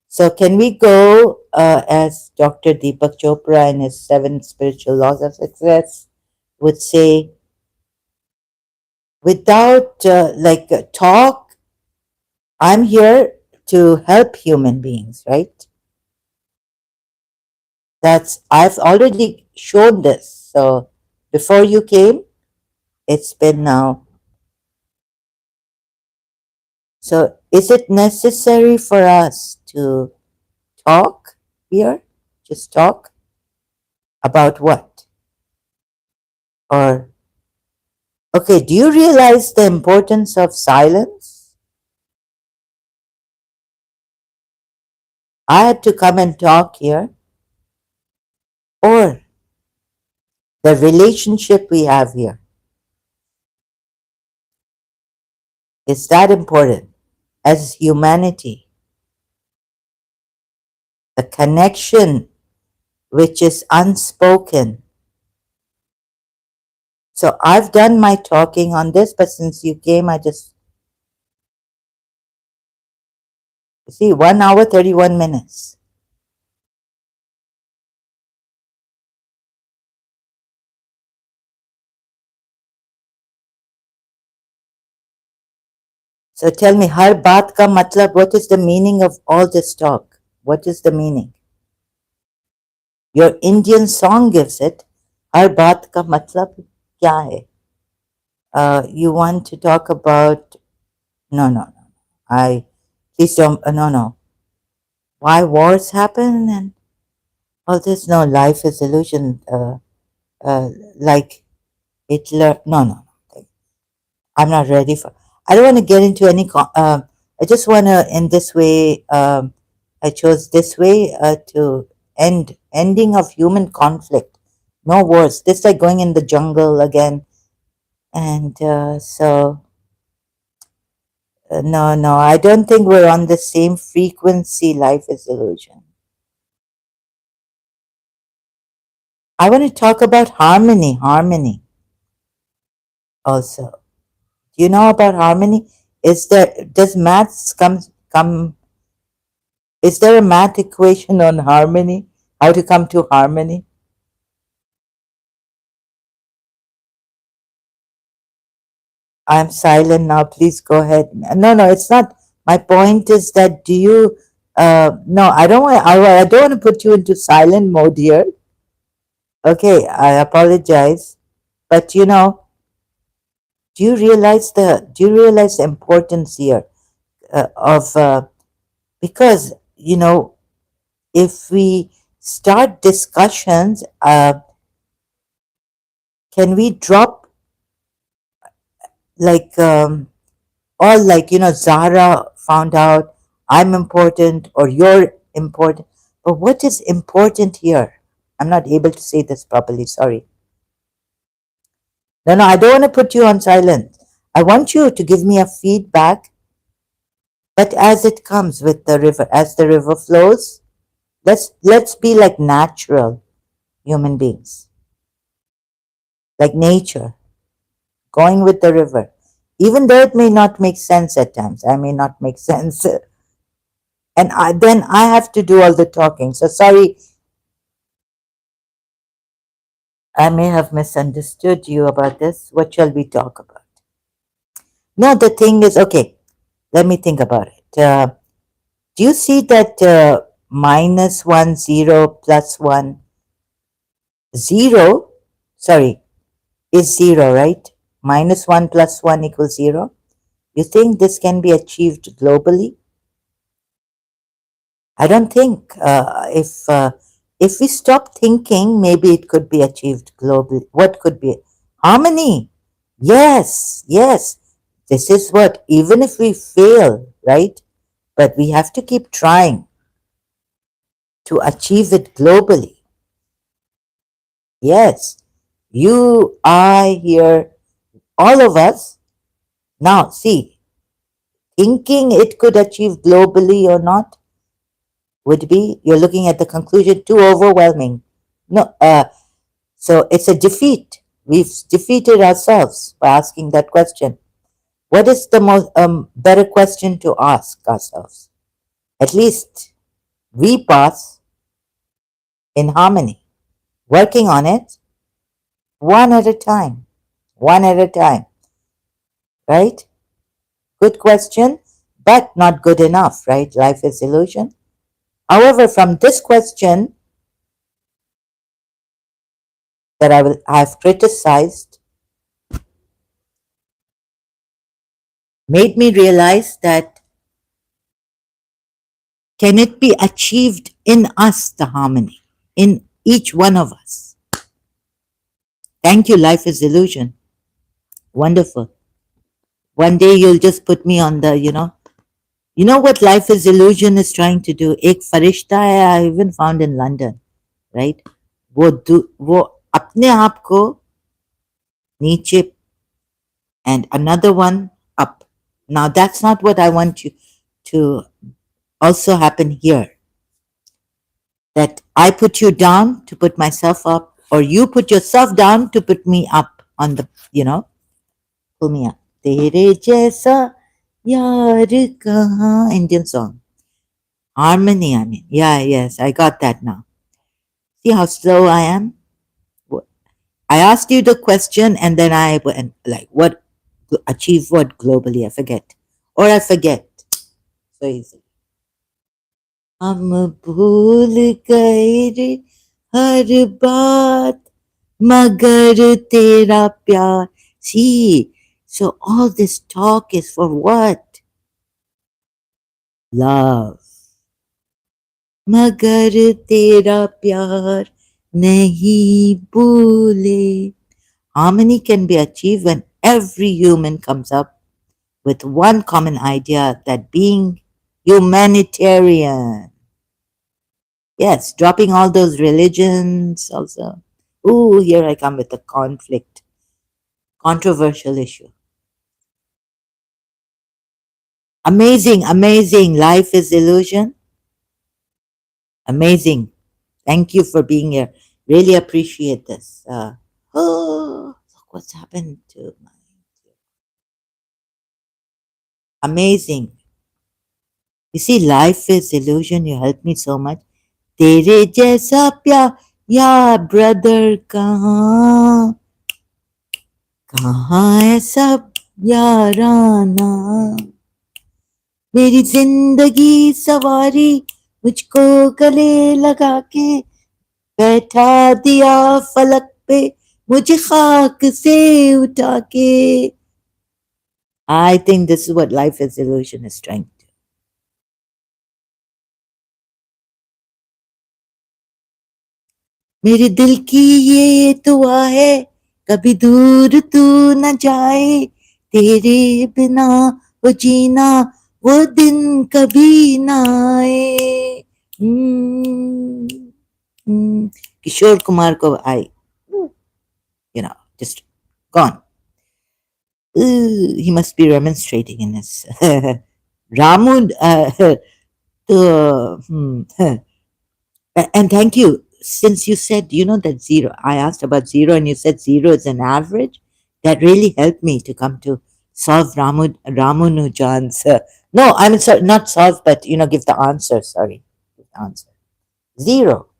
So can we go as Dr. Deepak Chopra in his 7 spiritual laws of success would say, without talk, I'm here to help human beings, right? I've already shown this. So before you came, it's been now. So is it necessary for us to talk here? Just talk about what? Or, okay, do you realize the importance of silence? I had to come and talk here. Or the relationship we have here. Is that important? As humanity, the connection which is unspoken. So I've done my talking on this, but since you came, I just see 1 hour, 31 minutes. So tell me, har baat ka matlab, what is the meaning of all this talk? What is the meaning? Your Indian song gives it. Har baat ka matlab kya hai? You want to talk about, no, no, no. Please don't, no, no. Why wars happen and all this? No, life is illusion. Like Hitler, no, no. I'm not ready for. I don't want to get into any. I just want to, in this way, I chose this way to ending of human conflict. No wars. This like going in the jungle again, and no, no. I don't think we're on the same frequency. Life is illusion. I want to talk about harmony. Harmony also. Do you know about harmony? Does maths come? Is there a math equation on harmony? How to come to harmony? I'm silent now. Please go ahead. No, no, it's not. My point is that do you? No, I don't want. I don't want to put you into silent mode here. Okay, I apologize. But do you realize the importance here of because if we start discussions, can we drop like all like Zara found out I'm important or you're important, but what is important here? I'm not able to say this properly, sorry. No, I don't want to put you on silent. I want you to give me a feedback, but as it comes with the river, as the river flows, let's be like natural human beings, like nature, going with the river, even though it may not make sense at times. I may not make sense, and then I have to do all the talking. So sorry, I may have misunderstood you about this. What shall we talk about? No, the thing is, okay, let me think about it. Do you see that -1, 0, +1, 0, sorry, is 0, right? -1 + 1 equals 0. You think this can be achieved globally? I don't think if we stop thinking, maybe it could be achieved globally. What could be harmony? Yes, yes. This is what even if we fail, right? But we have to keep trying to achieve it globally. Yes, you, I, here, all of us. Now, see, thinking it could achieve globally or not would be you're looking at the conclusion too overwhelming. No, so it's a defeat. We've defeated ourselves by asking that question. What is the most better question to ask ourselves? At least we pass in harmony, working on it one at a time, one at a time, right? Good question, but not good enough, right? Life is illusion. However, from this question that I've criticized, made me realize that can it be achieved in us, the harmony, in each one of us? Thank you, life is illusion. Wonderful. One day you'll just put me on the, you know what life is illusion is trying to do? Ek farishta hai, I even found in London, right? वो अपने आप को नीचे and another one up. Now that's not what I want you to also happen here. That I put you down to put myself up, or you put yourself down to put me up on the, pull me up. Tere jaisa yaar kahan, Indian song. Harmony, I mean. Yeah, yes, I got that now. See how slow I am? I asked you the question and then I went like, what, achieve what globally? I forget. Or I forget. So easy. हम भूल गए रे हर बात मगर तेरा प्यार. See, so all this talk is for what? Love. मगर तेरा प्यार नहीं भूले. Harmony can be achieved when every human comes up with one common idea, that being humanitarian. Yes, dropping all those religions also. Ooh, here I come with a conflict, controversial issue. Amazing, amazing. Life is illusion. Amazing. Thank you for being here. Really appreciate this. Oh, look what's happened to my. Amazing. You see, life is illusion. You helped me so much. तेरे जैसा प्यार या brother कहाँ कहाँ है सब याराना. मेरी जिंदगी सवारी मुझको गले लगा के बैठा दिया फलक पे मुझे खाक से उठा के. I think this is what life is illusion is trying to do. मेरे दिल की ये दुआ है कभी दूर तू न जाए तेरे बिना वो जीना वो दिन कभी ना आए. किशोर कुमार को आई, just gone. He must be remonstrating in his Ramu. And thank you. Since you said, that zero, I asked about zero and you said zero is an average. That really helped me to come to solve Ramanujan's. No, I mean, sorry, not solve, but, give the answer. Sorry. Give the answer. Zero.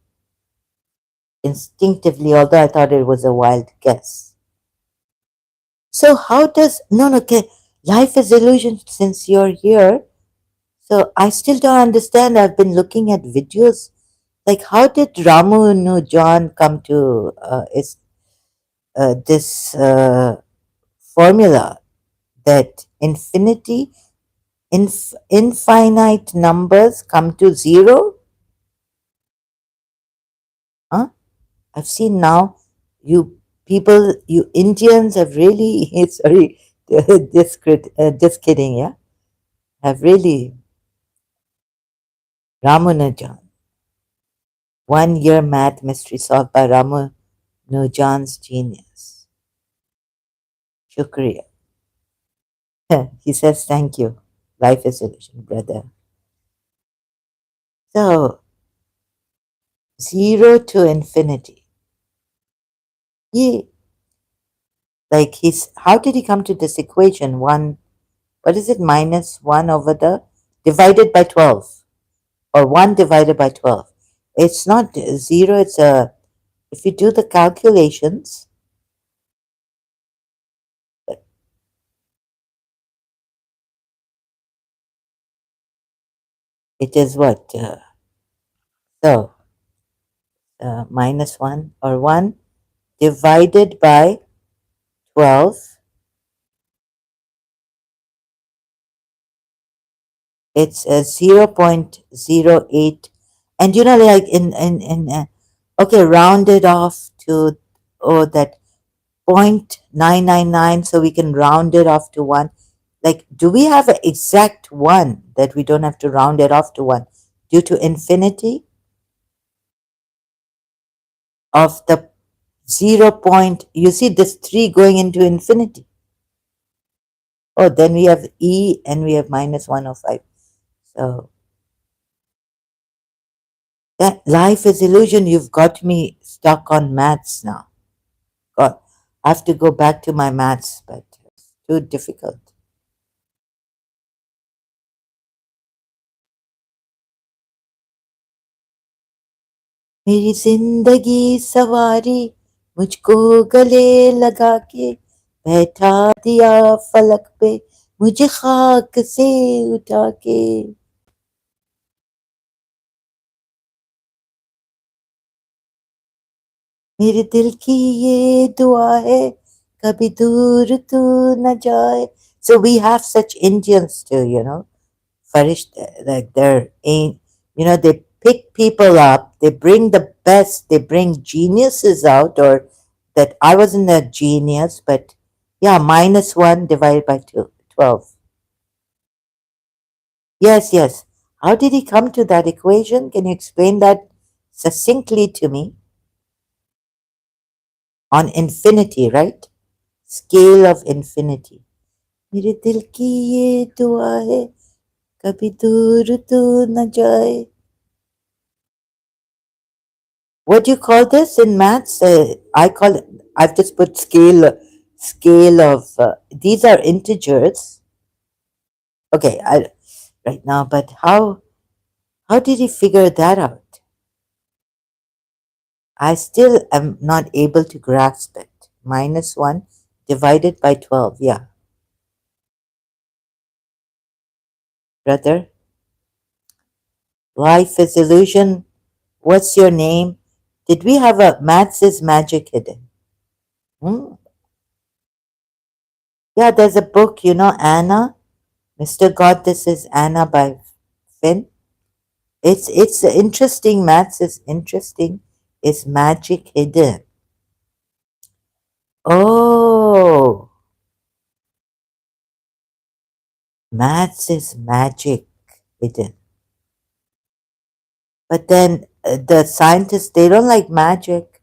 Instinctively, although I thought it was a wild guess. So, how does. No, okay. Life is illusion since you're here. So, I still don't understand. I've been looking at videos. Like, how did Ramanujan come to this formula that infinite numbers come to zero? Huh? I've seen now you people, you Indians have really, sorry, just kidding, yeah? Have really, Ramanujan. 1 year math mystery solved by Ramanujan's genius. Shukriya. He says, thank you. Life is illusion, brother. So, zero to infinity. Yeah, like how did he come to this equation? One, what is it? Minus one over the divided by 12, or one divided by 12. It's not zero. It's a, if you do the calculations, it is what? So, minus one, or one divided by 12, it's a 0.08. And like okay, rounded off to, oh, that 0.999, so we can round it off to one. Like, do we have an exact one that we don't have to round it off to one due to infinity of the 0 point? You see this 3 going into infinity. Oh, then we have e, and we have minus 105. So that life is illusion. You've got me stuck on maths now. God, I have to go back to my maths, but it's too difficult. मेरी जिंदगी सवारी मुझको गले लगा के बैठा दिया फलक पे मुझे खाक से उठा के मेरे दिल की ये दुआ है कभी दूर तू न जाए. So we have such Indians too, Farishta, like they're ain't, they pick people up, they bring the best, they bring geniuses out, or that I wasn't a genius, but yeah, minus one divided by 12. Yes, yes. How did he come to that equation? Can you explain that succinctly to me? On infinity, right? Scale of infinity. मेरे दिल की ये दुआ है कभी दूर तू न जाए. What do you call this in maths? I call it, I've just put scale of, these are integers. Okay, right now, but how did he figure that out? I still am not able to grasp it. Minus 1 divided by 12. Yeah, brother. Life is illusion. What's your name? Did we have a maths is magic hidden? Hmm? Yeah, there's a book, Anna. Mr. God, this is Anna by Finn. It's interesting. Maths is interesting. It's magic hidden. Oh, maths is magic hidden. But then the scientists, they don't like magic.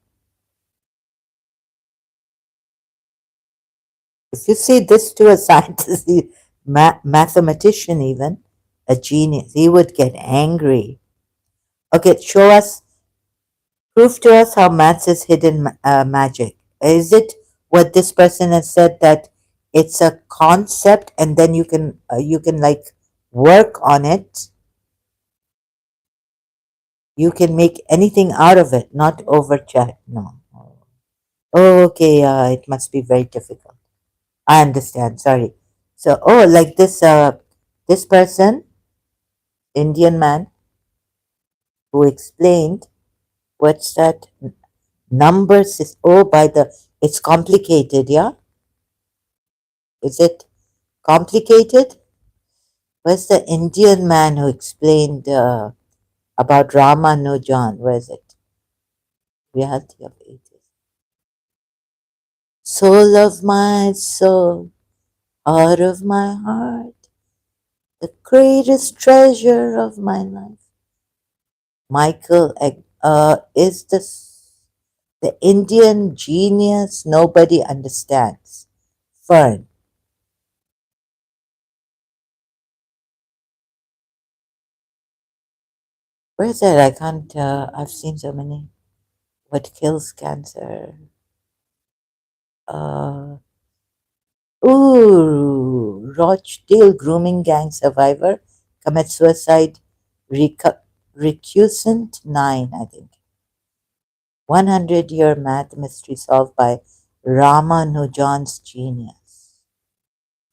If you say this to a scientist, mathematician even, a genius, he would get angry. Okay, show us, prove to us how maths is hidden magic. Is it what this person has said, that it's a concept and then you can like work on it? You can make anything out of it, not over chat. No. Oh, okay, it must be very difficult. I understand. Sorry. So, oh, like this person, Indian man, who explained what's that numbers is. Oh, by the, it's complicated. Yeah, is it complicated? Where's the Indian man who explained about Ramanujan? Where is it? Reality of ages. Soul of my soul, heart of my heart, the greatest treasure of my life. Michael is the Indian genius nobody understands. Fern. Where is that? I can't. I've seen so many. What kills cancer? Uh, Rochdale grooming gang survivor commits suicide. Recusant 9, I think. 100-year math mystery solved by Ramanujan's genius.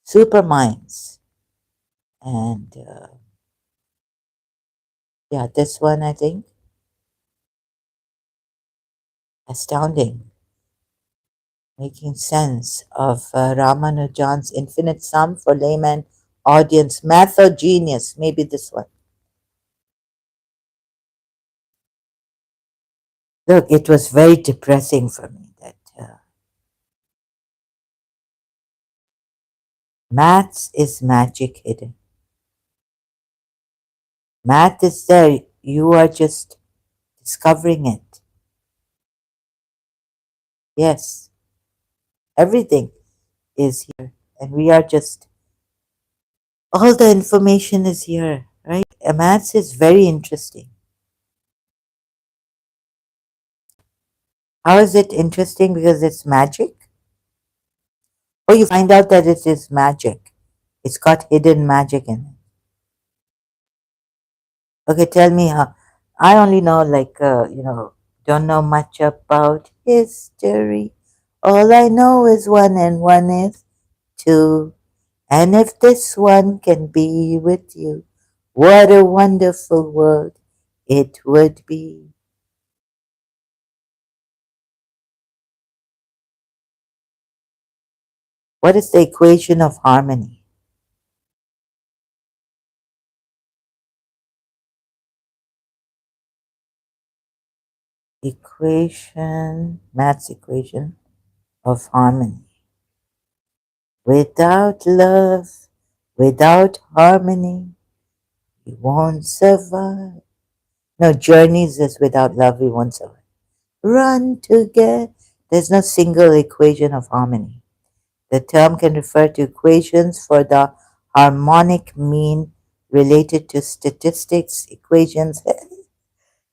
Superminds. And yeah, this one I think astounding, making sense of Ramanujan's infinite sum for layman audience. Math or genius? Maybe this one. Look, it was very depressing for me that maths is magic hidden. Math is there. You are just discovering it. Yes, everything is here, and we are just all the information is here, right? Maths is very interesting. How is it interesting? Because it's magic? Oh, you find out that it is magic. It's got hidden magic in it. Okay, tell me how. I only know, like, don't know much about history. All I know is one and one is two. And if this one can be with you, what a wonderful world it would be. What is the equation of harmony? Maths equation of harmony. Without love, without harmony, we won't survive. No, journeys is without love, we won't survive. Run together. There's no single equation of harmony. The term can refer to equations for the harmonic mean related to statistics, equations,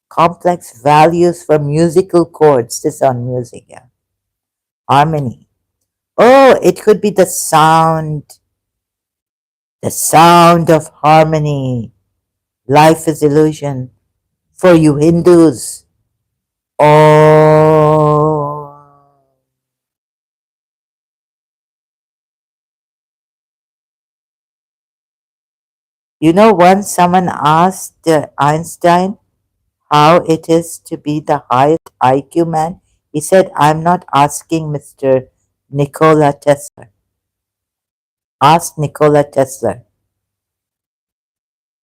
complex values for musical chords. This on music, yeah. Harmony. Oh, it could be the sound of harmony. Life is illusion for you Hindus. Oh, once someone asked Einstein how it is to be the highest IQ man. He said, I'm not asking Mr. Nikola Tesla. Ask Nikola Tesla.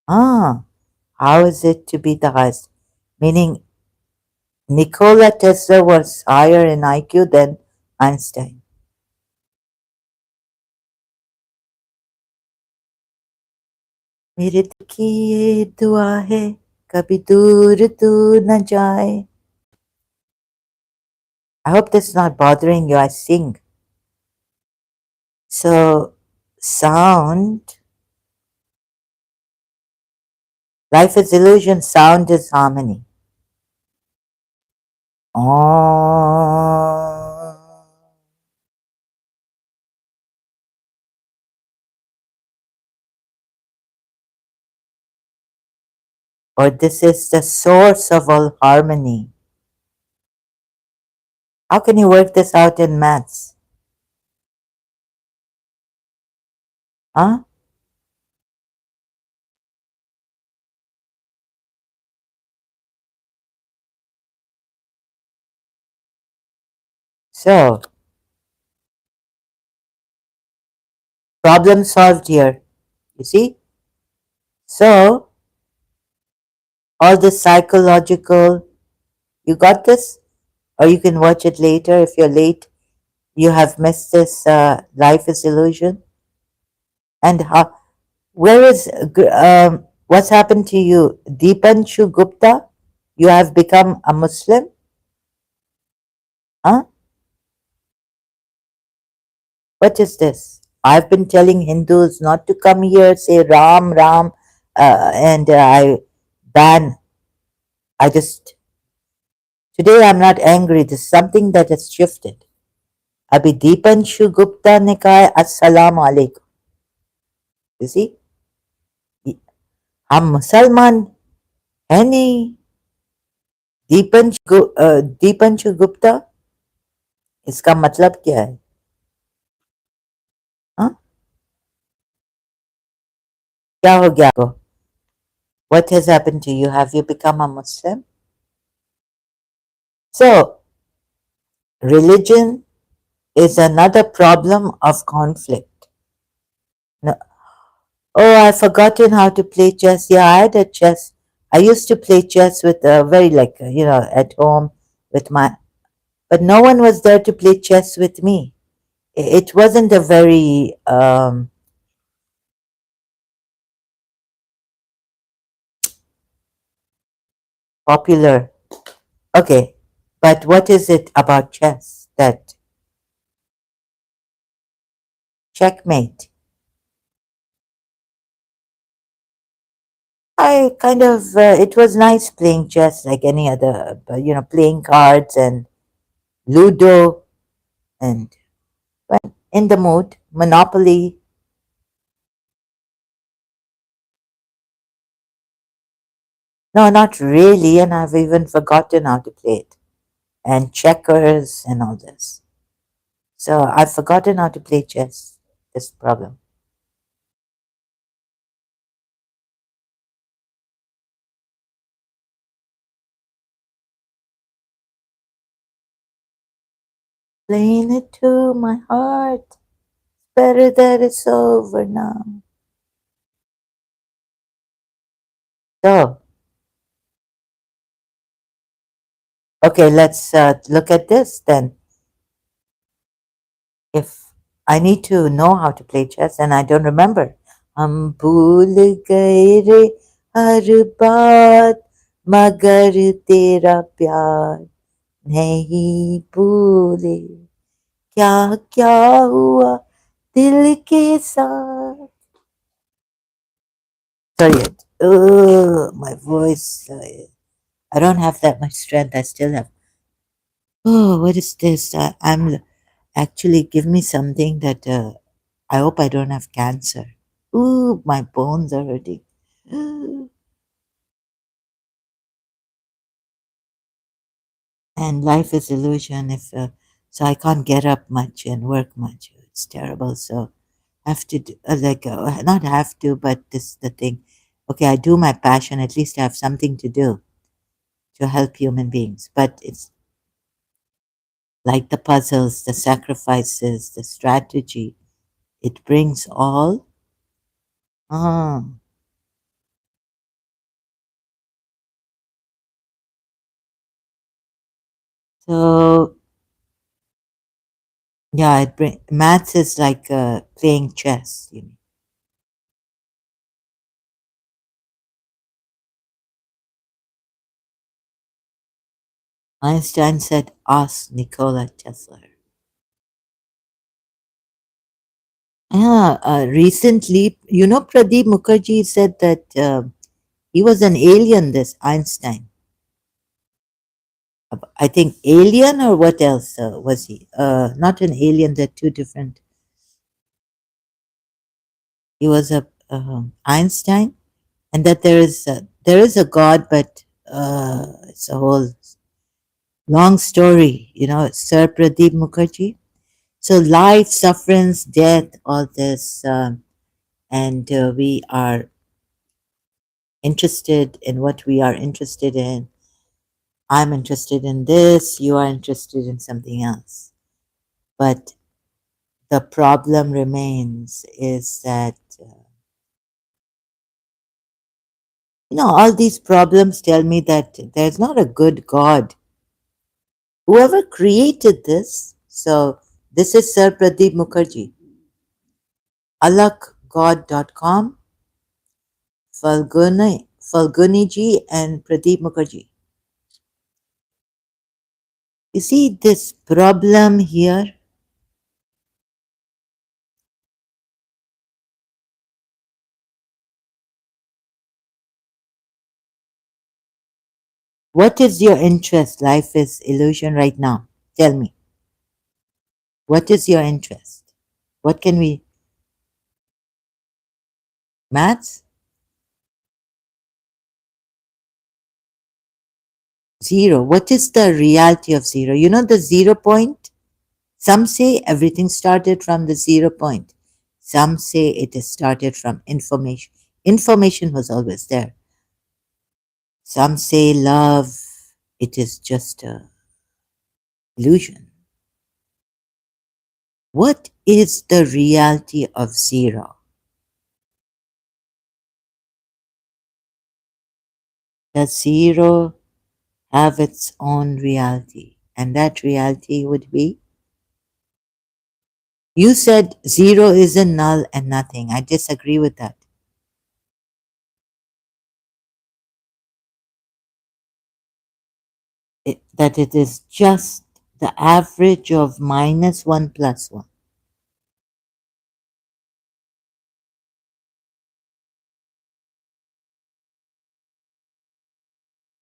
Ah, how is it to be the highest? Meaning, Nikola Tesla was higher in IQ than Einstein. मेरे दिल की ये दुआ है कभी दूर तू न जाए. I hope this is not bothering you. I sing. So, sound, life is illusion, sound is harmony. Oh, or this is the source of all harmony. How can you work this out in maths? Huh? So, problem solved here. You see? So, all this psychological, you got this? Or you can watch it later if you're late. You have missed this Life is Illusion. And what's happened to you? Deepanshu Gupta, you have become a Muslim? Huh? What is this? I've been telling Hindus not to come here, say Ram, Ram, and I ban. I just, today I'm not angry. This is something that has shifted. अभी दीपांशु गुप्ता ने कहा है अस्सलाम वालेकुम. You see, हम मुसलमान है नहीं. दीपांशु गुप्ता, इसका मतलब क्या है? हाँ, क्या हो गया आपको? What has happened to you? Have you become a Muslim? So, religion is another problem of conflict. No, oh, I've forgotten how to play chess. Yeah, I had a chess. I used to play chess with very like at home with my, but no one was there to play chess with me. It wasn't a very popular. Okay, but what is it about chess that checkmate? I kind of it was nice playing chess like any other, playing cards and Ludo and when in the mood, Monopoly. No, not really, and I've even forgotten how to play it. And checkers and all this. So I've forgotten how to play chess. This problem. Playing it to my heart. Better that it's over now. So, okay, let's look at this then. If I need to know how to play chess and I don't remember. हम भूल गए रे हर बात मगर तेरा प्यार नहीं भूले क्या क्या हुआ दिल के साथ. Sorry, my voice. I don't have that much strength. I still have. Oh, what is this? I'm actually give me something that I hope I don't have cancer. Ooh, my bones are hurting. And life is illusion. If so, I can't get up much and work much. It's terrible. So have to do, not have to, but this the thing. Okay, I do my passion. At least I have something to do to help human beings. But it's like the puzzles, the sacrifices, the strategy. It brings all. Ah, so yeah, it bring maths is like playing chess. Einstein said, "Ask Nikola Tesla." Yeah, recently, Pradeep Mukherjee said that he was an alien. This Einstein, I think, alien or what else was he? Not an alien. They're two different. He was a Einstein, and that there is a God, but it's a whole long story. Sir Pradeep Mukherjee. So life, sufferance, death, all this, and we are interested in what we are interested in. I'm interested in this, you are interested in something else. But the problem remains is that, all these problems tell me that there's not a good God. Whoever created this, so this is Sir Pradeep Mukherjee, alakgod.com, Falguniji, and Pradeep Mukherjee. You see this problem here? What is your interest? Life is illusion right now. Tell me. What is your interest? What can we, maths? Zero. What is the reality of zero? You know the 0 point? Some say everything started from the 0 point. Some say it is started from information. Information was always there. Some say love, it is just a illusion. What is the reality of zero? Does zero have its own reality? And that reality would be, you said zero is a null and nothing. I disagree with that. That it is just the average of minus one plus one.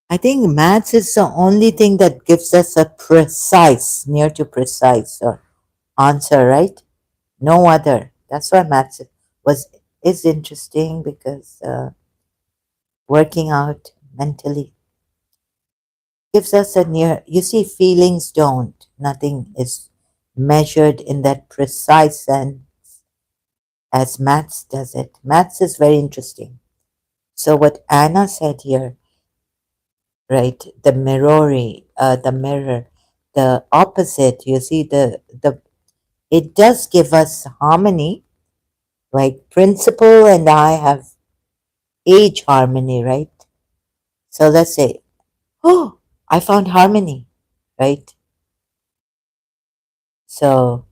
I think maths is the only thing that gives us a precise, near to precise or answer, right? No other. That's why maths was is interesting because working out mentally gives us a near. You see, feelings don't. Nothing is measured in that precise sense as maths does it. Maths is very interesting. So what Anna said here, right? The mirror, the opposite. You see, the it does give us harmony. Like principal and I have age harmony, right? So let's say, oh, I found harmony, right? So,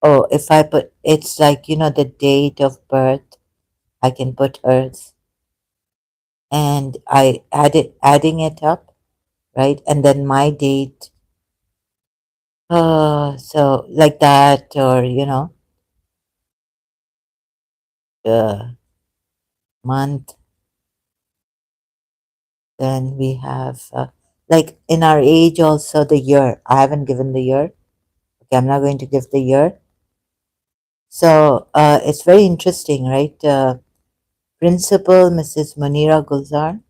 oh, if I put, it's like, the date of birth, I can put hers and adding it up, right? And then my date, so like that, or, the month, then we have, like in our age also the year. I haven't given the year. Okay, I'm not going to give the year. So it's very interesting, right? Principal Mrs. Munira Gulzar,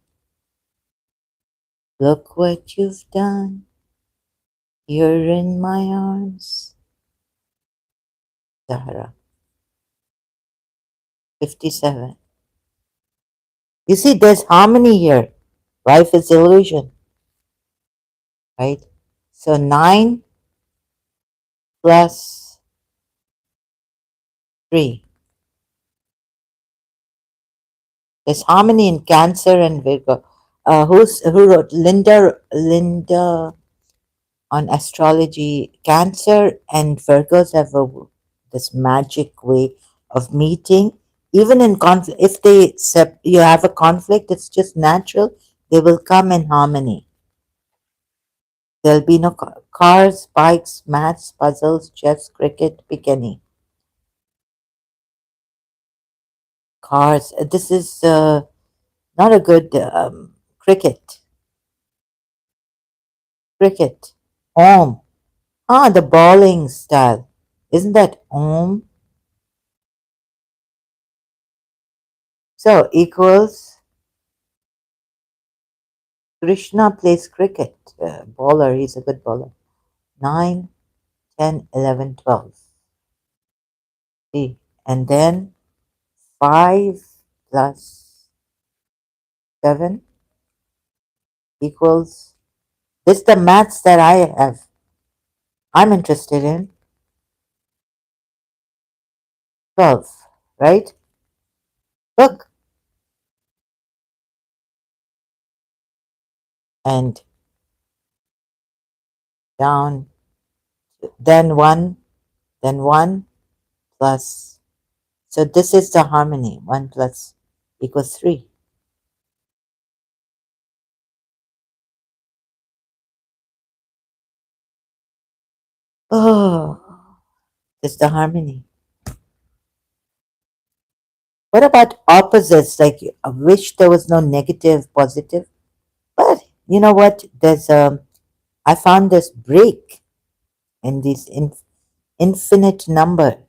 look what you've done. You're in my arms. Zahra, 57. You see, there's harmony here. Life is illusion, right? So 9 plus 3. There's harmony in Cancer and Virgo. Who wrote? Linda on astrology. Cancer and Virgos have this magic way of meeting. Even in conflict, if you have a conflict, it's just natural. They will come in harmony. There'll be no cars, bikes, maths, puzzles, chess, cricket, pick any. Cars. This is not a good cricket. Cricket. Om. Ah, the bowling style. Isn't that Om? So equals Krishna plays cricket. Bowler, he's a good bowler. 9, 10, 11, 12. See, and then 5 plus 7 equals, this is the maths that I'm interested in, 12, right? Look, and down, then 1, then 1 plus, so this is the harmony, 1 plus equals 3. Oh, this is the harmony. What about opposites? Like, I wish there was no negative, positive. But you know what? I found this break in these infinite numbers.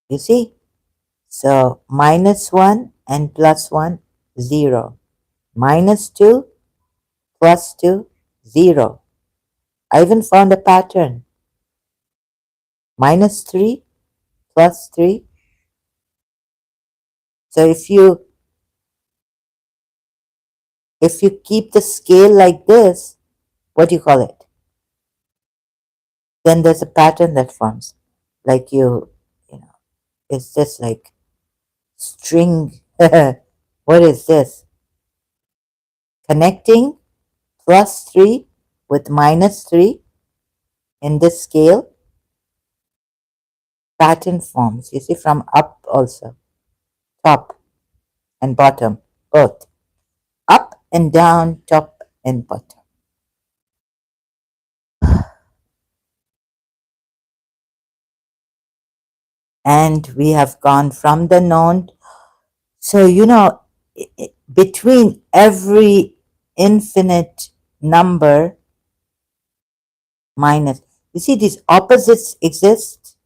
You see? So -1 and +1, 0. -2, +2, 0. I even found a pattern. -3, +3. So if you keep the scale like this, what do you call it? Then there's a pattern that forms. Like you know, it's just like string. What is this? Connecting +3 with -3 in this scale, pattern forms. You see, from up also, top and bottom, both. Up and down, top and bottom. And we have gone from the known. So, between every infinite number minus, you see, these opposites exist.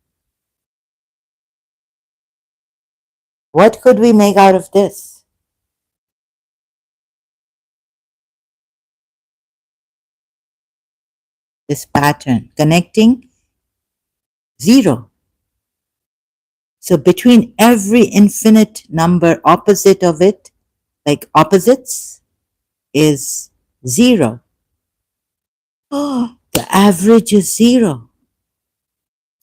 What could we make out of this? This pattern connecting 0. So between every infinite number opposite of it, like opposites, is 0. Oh, the average is 0.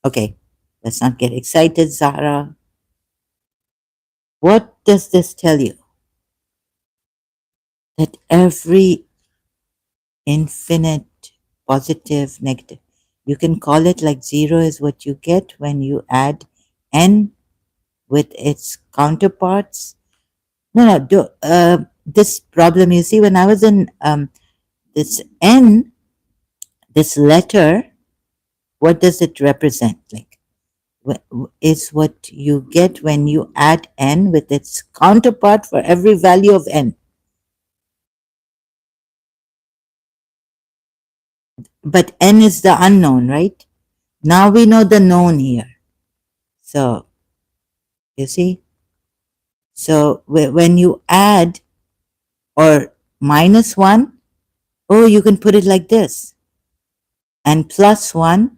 Okay, let's not get excited, Zahra. What does this tell you? That every infinite positive, negative, you can call it like 0 is what you get when you add n with its counterparts. No, this problem, you see, when I was in this n, this letter, what does it represent? Like, is what you get when you add n with its counterpart for every value of n. But n is the unknown, right? Now we know the known here. So, you see? So, when you add or -1, oh, you can put it like this. And +1,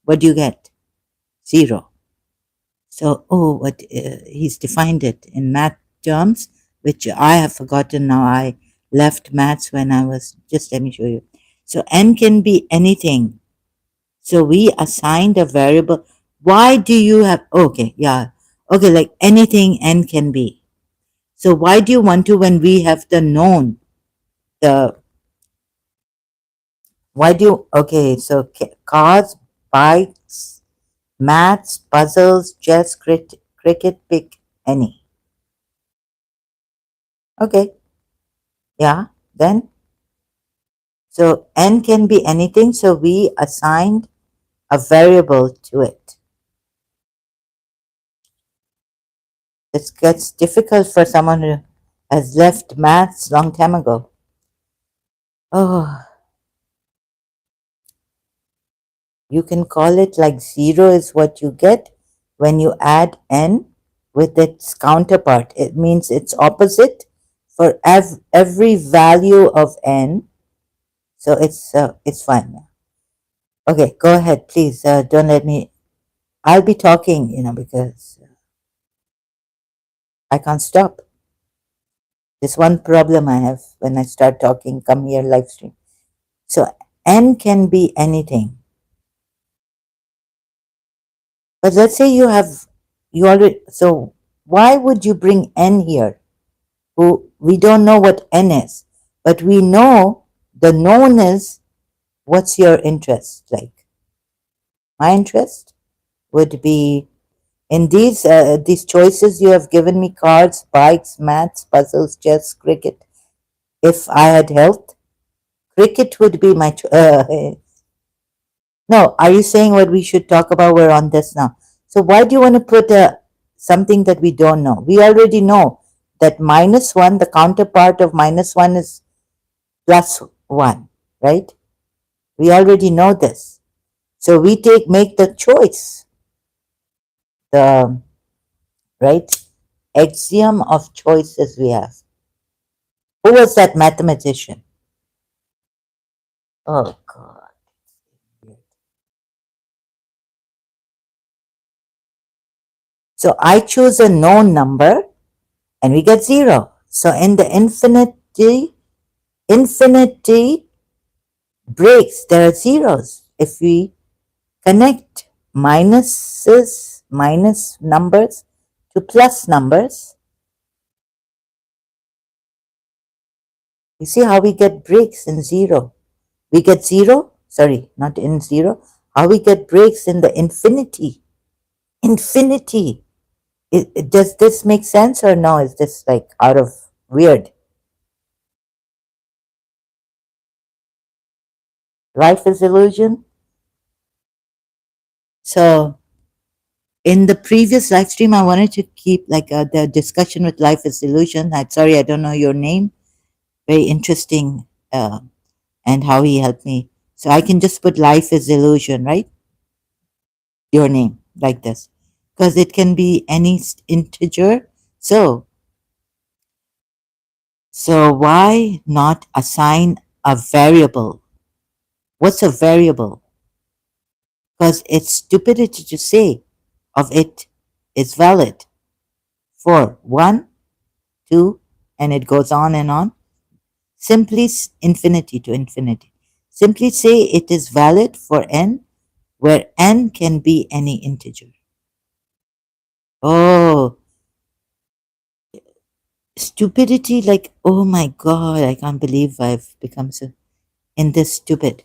what do you get? 0. So, what he's defined it in math terms, which I have forgotten now. I left maths when I was, just let me show you. So, n can be anything. So, we assigned a variable. Why do you have, okay, yeah, okay, like anything n can be. So, why do you want to, when we have the known, the, why do you, okay, so cars, bikes, maths, puzzles, chess, cricket, pick any. Okay, yeah, then, so n can be anything, so we assigned a variable to it. This gets difficult for someone who has left maths long time ago. Oh, you can call it like 0 is what you get when you add n with its counterpart. It means its opposite for every value of n. So it's fine now. Okay, go ahead, please. Don't let me. I'll be talking, because I can't stop. There's one problem I have when I start talking. Come here, live stream. So n can be anything. But let's say you already. So why would you bring n here? We don't know what n is, but we know the known is. What's your interest like? My interest would be in these choices you have given me: cards, bikes, maths, puzzles, chess, cricket. If I had health, cricket would be my. No, are you saying what we should talk about? We're on this now. So why do you want to put something that we don't know? We already know that -1, the counterpart of -1 is +1. right? We already know this. So we make the choice, the right axiom of choices we have. Who was that mathematician? Oh God. So I choose a known number and we get zero. So in the infinity breaks, there are zeros. If we connect minus numbers to plus numbers, you see how we get breaks in zero. We get zero, sorry, not in zero, how we get breaks in the infinity. Infinity. Does this make sense or no? Is this like out of weird? Life is illusion. So in the previous live stream, I wanted to keep like the discussion with life is illusion. I'm sorry, I don't know your name. Very interesting, and how he helped me. So I can just put life is illusion, right? Your name like this, because it can be any integer. So why not assign a variable? What's a variable? Because it's stupidity to say of it is valid for 1, 2, and it goes on and on. Simply infinity to infinity. Simply say it is valid for n, where n can be any integer. Oh, stupidity, like, oh my God, I can't believe I've become so in this stupid.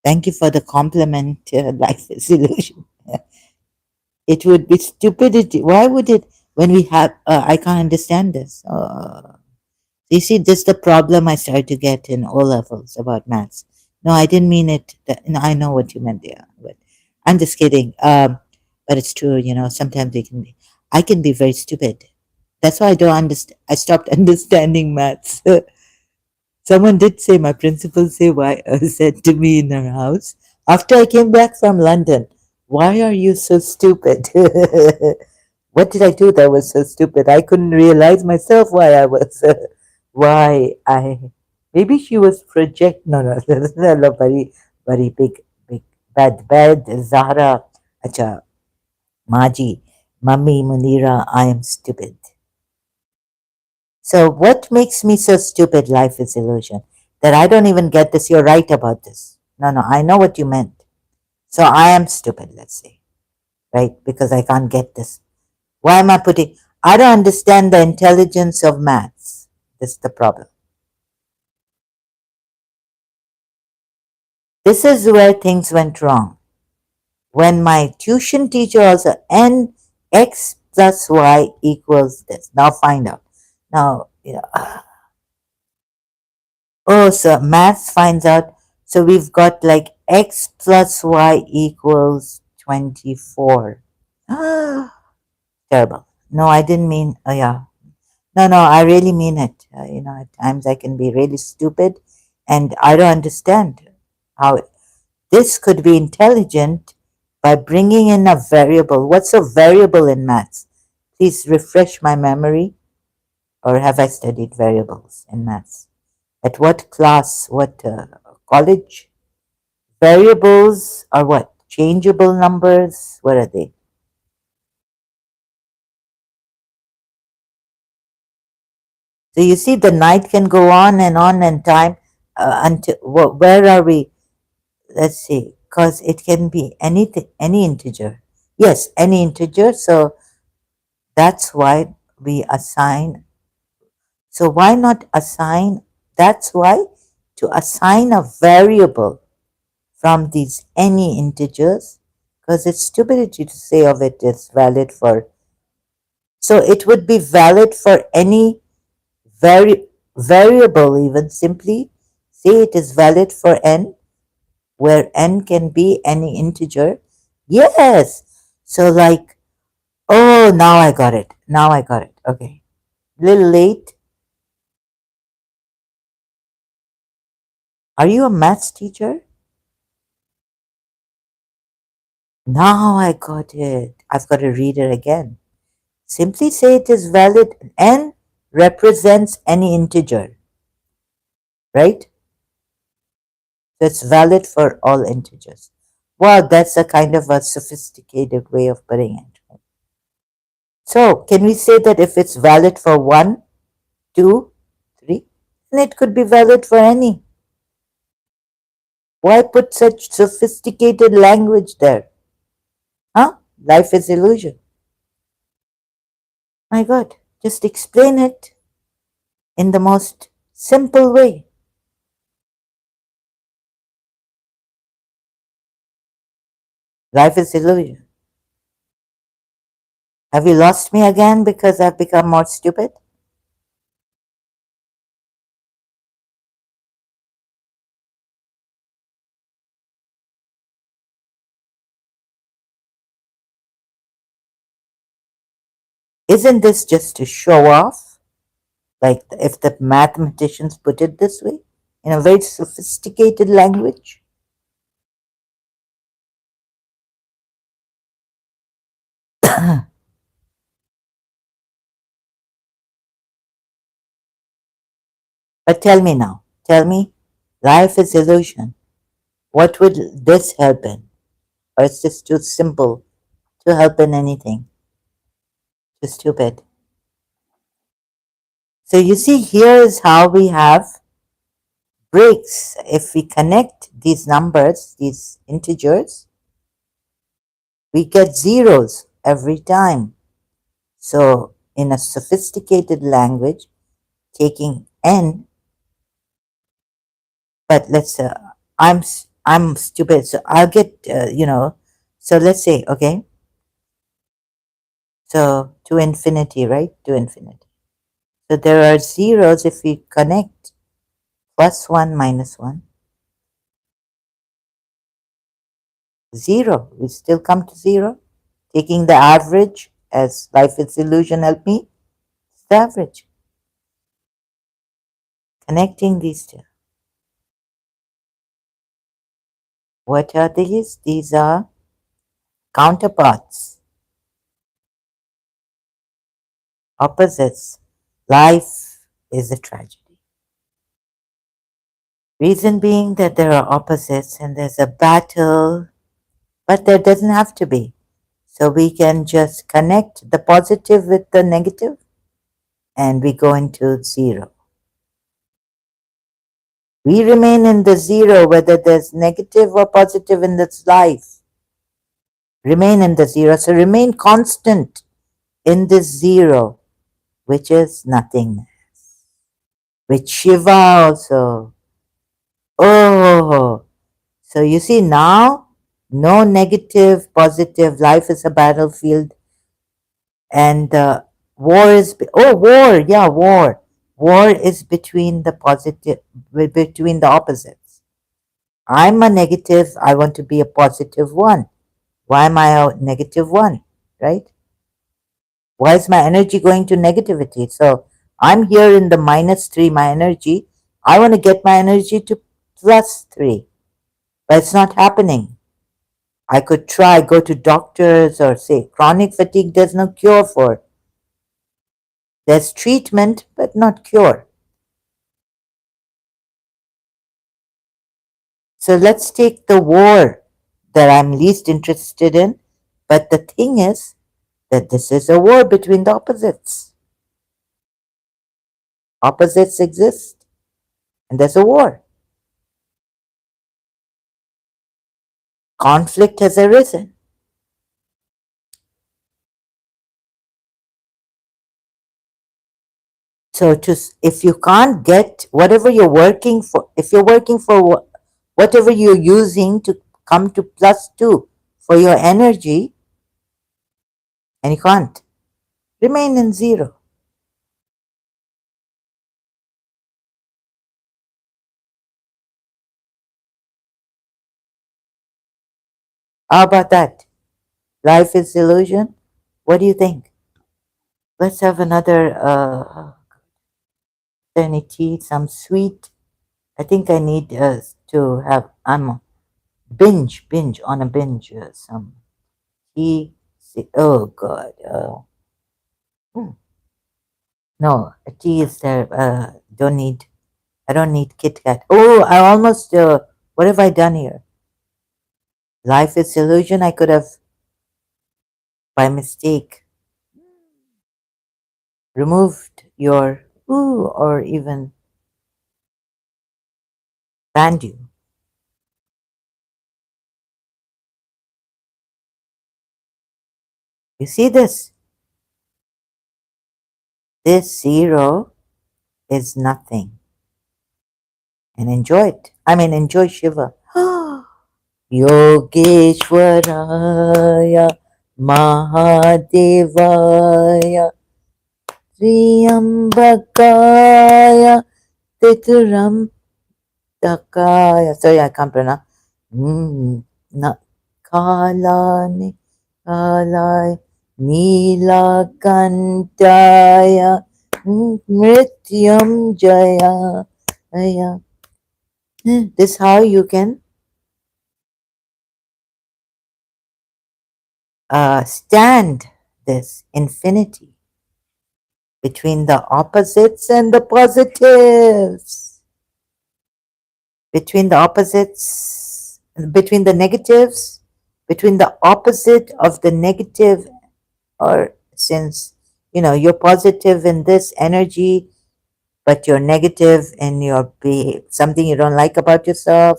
Thank you for the compliment, life is illusion. It would be stupidity. Why would it, when we have, I can't understand this. You see, this is the problem I started to get in O levels about maths. No, I didn't mean it. No, I know what you meant there, but I'm just kidding. But it's true, sometimes I can be very stupid. That's why I don't understand. I stopped understanding maths. Someone did say, my principal said to me in her house after I came back from London, "Why are you so stupid?" What did I do that was so stupid? I couldn't realize myself why I was, why I, maybe she was no, no, no, very, very big, bad, Zahra, acha, Maji, Mummy, Munira, I am stupid. So what makes me so stupid, life is illusion, that I don't even get this, you're right about this. No, no, I know what you meant. So I am stupid, let's say, right? Because I can't get this. Why am I putting? I don't understand the intelligence of maths. That's the problem. This is where things went wrong. When my tuition teacher also n x plus y equals this. Now find out. Now, oh, so maths finds out. So we've got like x plus y equals 24. Ah, terrible. No, I didn't mean, oh yeah, no, no, I really mean it. At times I can be really stupid and I don't understand how this could be intelligent by bringing in a variable. What's a variable in maths? Please refresh my memory. Or have I studied variables in maths? At what class? What college? Variables are what? Changeable numbers? What are they? So you see, the night can go on and time until where are we? Let's see, because it can be anything, any integer. Yes, any integer. So that's why we assign. So why not assign? That's why to assign a variable from these any integers, because it's stupidity to say of it is valid for. So it would be valid for any variable, even simply say it is valid for n, where n can be any integer. Yes. So like, oh, now I got it. Now I got it. Okay. Little late. Are you a maths teacher? Now I got it. I've got to read it again. Simply say it is valid. N represents any integer, right? So it's valid for all integers. Wow, that's a kind of a sophisticated way of putting it. So can we say that if it's valid for 1, 2, 3, then it could be valid for any? Why put such sophisticated language there? Huh? Life is illusion. My God, just explain it in the most simple way. Life is illusion. Have you lost me again because I've become more stupid? Isn't this just to show off? Like if the mathematicians put it this way, in a very sophisticated language? But tell me now, tell me, life is illusion. What would this help in? Or it's just too simple to help in anything? Too stupid. So you see, here is how we have breaks. If we connect these numbers, these integers, we get zeros every time. So in a sophisticated language, taking n, but let's, I'm stupid, so I'll get, so let's say, okay, so to infinity, right? To infinity. So there are zeros if we connect plus 1 minus 1, 0. We still come to 0. Taking the average as life is illusion help me, it's the average. Connecting these two. What are these? These are counterparts, opposites. Life is a tragedy. Reason being that there are opposites and there's a battle, but there doesn't have to be. So we can just connect the positive with the negative and we go into 0. We remain in the 0 whether there's negative or positive in this life. Remain in the 0. So remain constant in this 0, which is nothingness. With Shiva also. Oh, so you see now, no negative, positive. Life is a battlefield, and war is. War, yeah, war. War is between the positive, between the opposites. I'm a negative. I want to be a positive one. Why am I a negative one? Right? Why is my energy going to negativity? So I'm here in the -3, my energy. I want to get my energy to +3, but it's not happening. I could try, go to doctors or say chronic fatigue, there's no cure for. There's treatment, but not cure. So let's take the war that I'm least interested in. But the thing is that this is a war between the opposites. Opposites exist, and there's a war. Conflict has arisen. So if you can't get whatever you're working for, if you're working for whatever you're using to come to +2 for your energy, and you can't, remain in 0. How about that? Life is illusion. What do you think? Let's have another tea, some sweet I think I need to have, I'm binge on a binge, some tea. Oh God. Hmm. No, tea is there. Don't need. I don't need Kit Kat. Oh, I almost. What have I done here? Life is illusion. I could have, by mistake, removed your or even banned you. You see this? This zero is nothing. And enjoy it. I mean, enjoy Shiva. Yogeshwaraya Mahadevaya Triambakaya Tituram Takaya. Sorry, I can't pronounce. Na Kalani Kalai Nilakantaya Mrityam Jaya. Aya. This how you can stand this infinity between the opposites and the positives, between the opposites, between the negatives, between the opposite of the negative, or since you're positive in this energy, but you're negative in your something you don't like about yourself,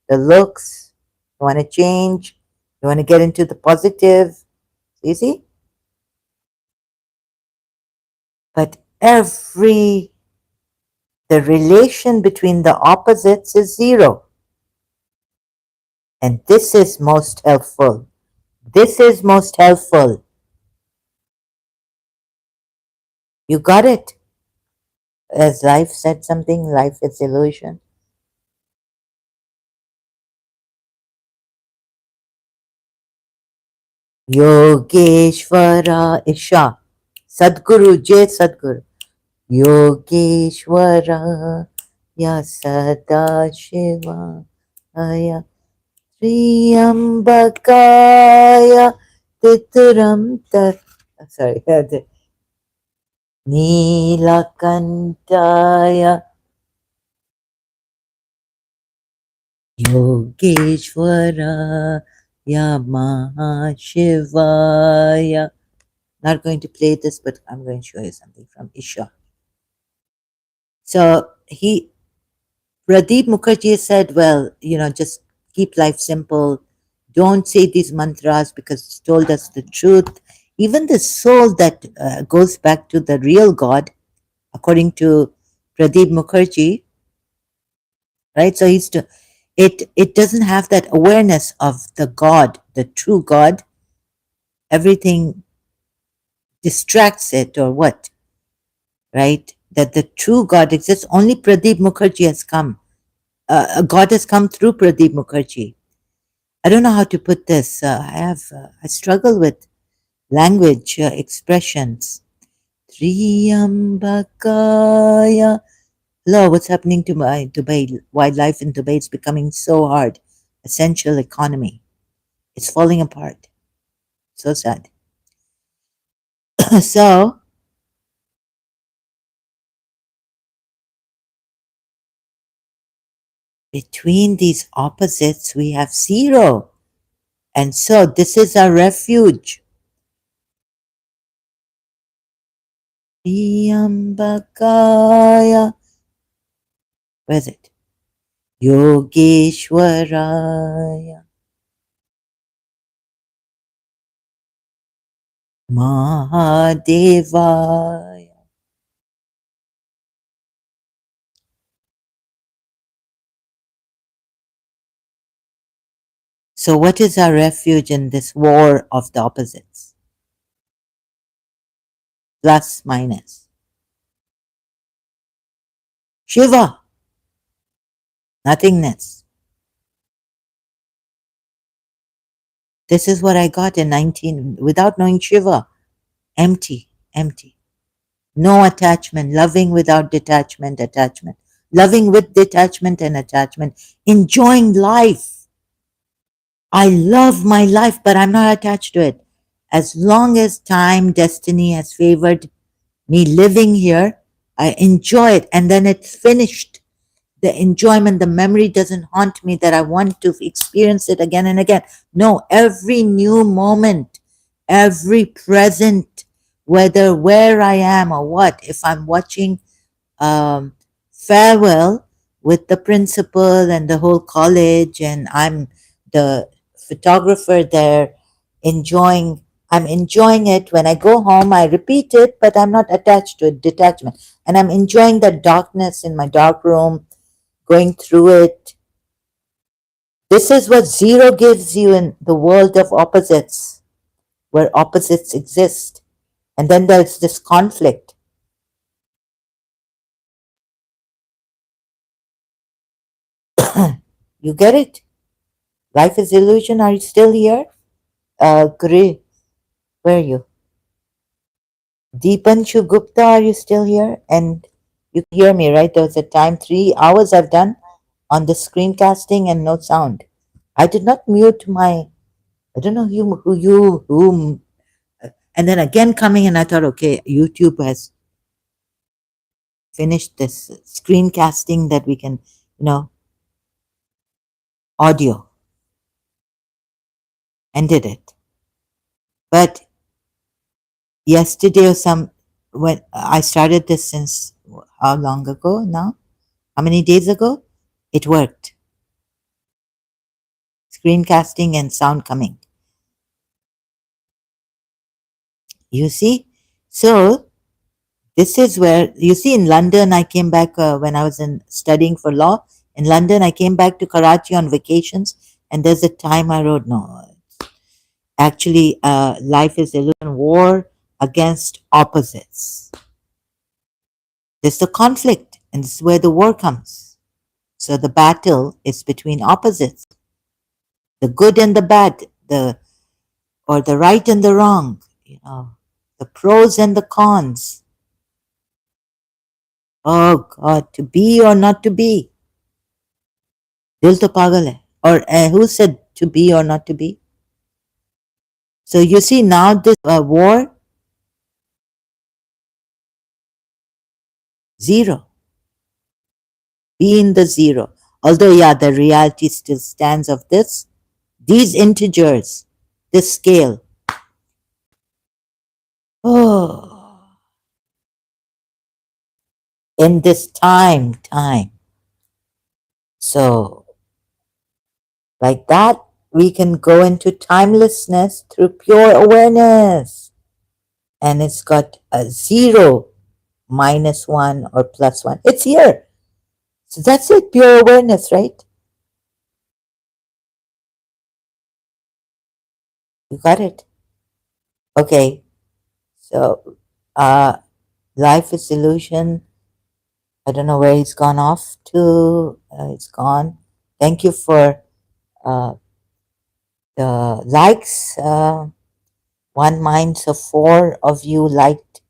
the looks, you want to change, you want to get into the positive, you see? But the relation between the opposites is zero. And this is most helpful. This is most helpful. You got it. As life said something, life is illusion. Yogeshwara Isha. Sadguru, Jai Sadguru. Yogeshwara Ya Sada Shiva Aya Triyambakaya Tituram Tat. Sorry, Nilakantaya Yogeshwaraya Mahashivaya. Not going to play this, but I'm going to show you something from Isha. So Pradeep Mukherjee said, well, just keep life simple. Don't say these mantras because it's told us the truth. Even the soul that goes back to the real God, according to Pradeep Mukherjee, right? So it doesn't have that awareness of the God, the true God. Everything distracts it or what, right? That the true God exists. Only Pradeep Mukherjee has come. God has come through Pradeep Mukherjee. I don't know how to put this. I struggle with language expressions. Triambakaya. Hello, what's happening to my Dubai? Wildlife in Dubai is becoming so hard. Essential economy. It's falling apart. So sad. So, between these opposites, we have zero. And so, this is our refuge. Triambakaya. Where is it? Yogeshwaraya Mahadevaya. So, what is our refuge in this war of the opposites? Plus, minus. Shiva, nothingness. This is what I got in 19, without knowing Shiva. Empty, empty. No attachment, loving without detachment, attachment. loving with detachment and attachment, enjoying life. I love my life, but I'm not attached to it. As long as time, destiny has favored me living here, I enjoy it, and then it's finished. The enjoyment, the memory doesn't haunt me that I want to experience it again and again. No, every new moment, every present, whether where I am or what, if I'm watching um, farewell with the principal and the whole college, and I'm the photographer there enjoying. I'm enjoying it. When I go home, I repeat it, but I'm not attached to it, detachment. And I'm enjoying the darkness in my dark room, going through it. This is what zero gives you in the world of opposites, where opposites exist. And then there's this conflict. You get it? Life is illusion. Are you still here? Gray, where are you? Deepanshu Gupta, are you still here? And you can hear me, right? There was a time, 3 hours I've done on the screencasting and no sound. I did not mute my, I don't know whom. And then again coming and I thought, okay, YouTube has finished this screencasting that we can, you know, audio, ended it. But yesterday or when I started this since how long ago now? How many days ago? It worked. Screencasting and sound coming. You see? So this is where you see in London. I came back when I was in studying for law. In London, I came back to Karachi on vacations, and there's a time I wrote, no, actually, life is illusion, war against opposites. There's the conflict, and this is where the war comes. So the battle is between opposites, the good and the bad, the right and the wrong, the pros and the cons. Oh God, to be or not to be. Dil to pagal hai. Or who said to be or not to be? So you see now this war, zero. Be in the zero. Although, yeah, the reality still stands of this. These integers, this scale. Oh, in this time. So, like that, we can go into timelessness through pure awareness. And it's got a zero, -1 or +1. It's here. So that's it, pure awareness, right? You got it. Okay. So, life is illusion. I don't know where he's gone off to. It's gone. Thank you for uh, the likes. One mind, so 4 of you liked.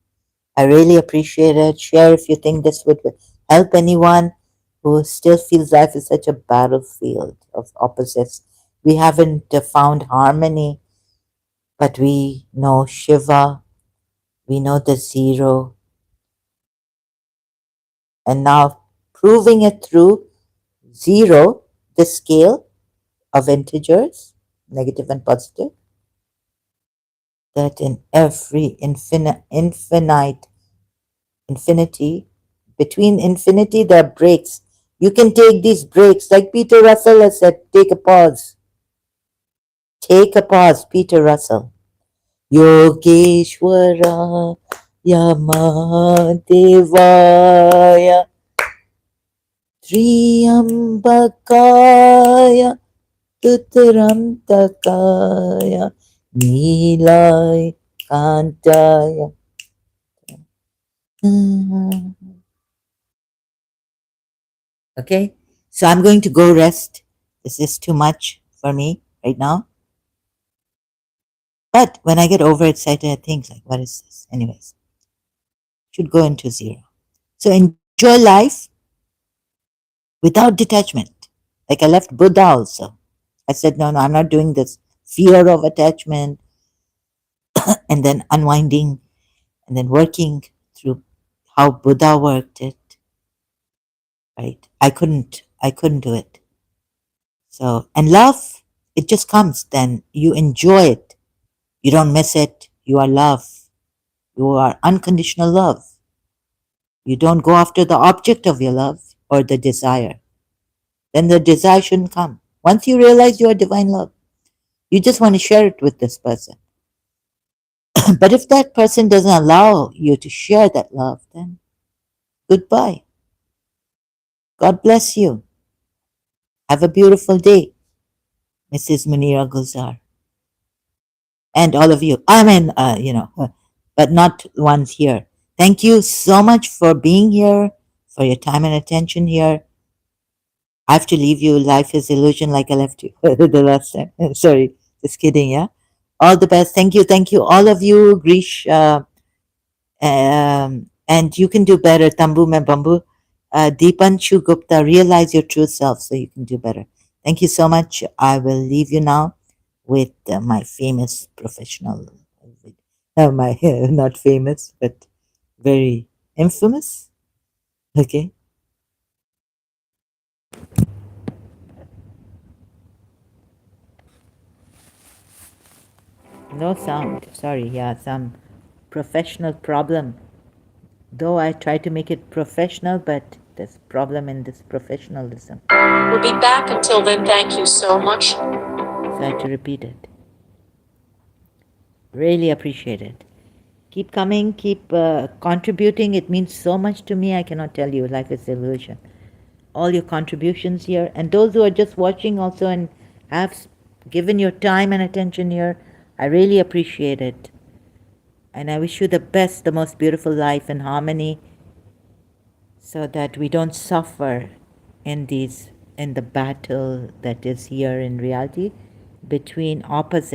I really appreciate it. Share if you think this would help anyone who still feels life is such a battlefield of opposites. We haven't found harmony, but we know Shiva, we know the zero, and now proving it through zero, the scale of integers, negative and positive, that in every infinity, between infinity, there are breaks. You can take these breaks, like Peter Russell has said, take a pause. Take a pause, Peter Russell. Yogeshwara Yamadevaya Triambakaya Tutramtakaya Nilai Kantaya. Okay, so I'm going to go rest. This is too much for me right now. But when I get overexcited at things like, what is this? Anyways, should go into zero. So enjoy life. without detachment. Like I left Buddha also. I said, no, no, I'm not doing this. Fear of attachment and then unwinding and then working through how Buddha worked it, right? I couldn't do it. So, and love, it just comes, then you enjoy it. You don't miss it. You are love. You are unconditional love. You don't go after the object of your love or the desire. Then the desire shouldn't come. Once you realize you are divine love, you just want to share it with this person. But if that person doesn't allow you to share that love, then goodbye. God bless you. Have a beautiful day, Mrs. Munira Gulzar. And all of you. I mean, but not ones here. Thank you so much for being here, for your time and attention here. I have to leave you. Life is illusion, like I left you the last time. Sorry, just kidding. Yeah. All the best. Thank you, all of you. Grish, and you can do better. Tambu mein bambu. Deepanshu Gupta, realize your true self so you can do better. Thank you so much. I will leave you now with my famous professional, my not famous, but very infamous. Okay. No sound. Sorry. Yeah, some professional problem. Though I try to make it professional, but there's problem in this professionalism. We'll be back. Until then, thank you so much. So I had to repeat it. Really appreciate it. Keep coming, keep contributing. It means so much to me. I cannot tell you. Life is illusion. All your contributions here, and those who are just watching also and have given your time and attention here, I really appreciate it. And I wish you the best, the most beautiful life in harmony, so that we don't suffer in the battle that is here in reality between opposites.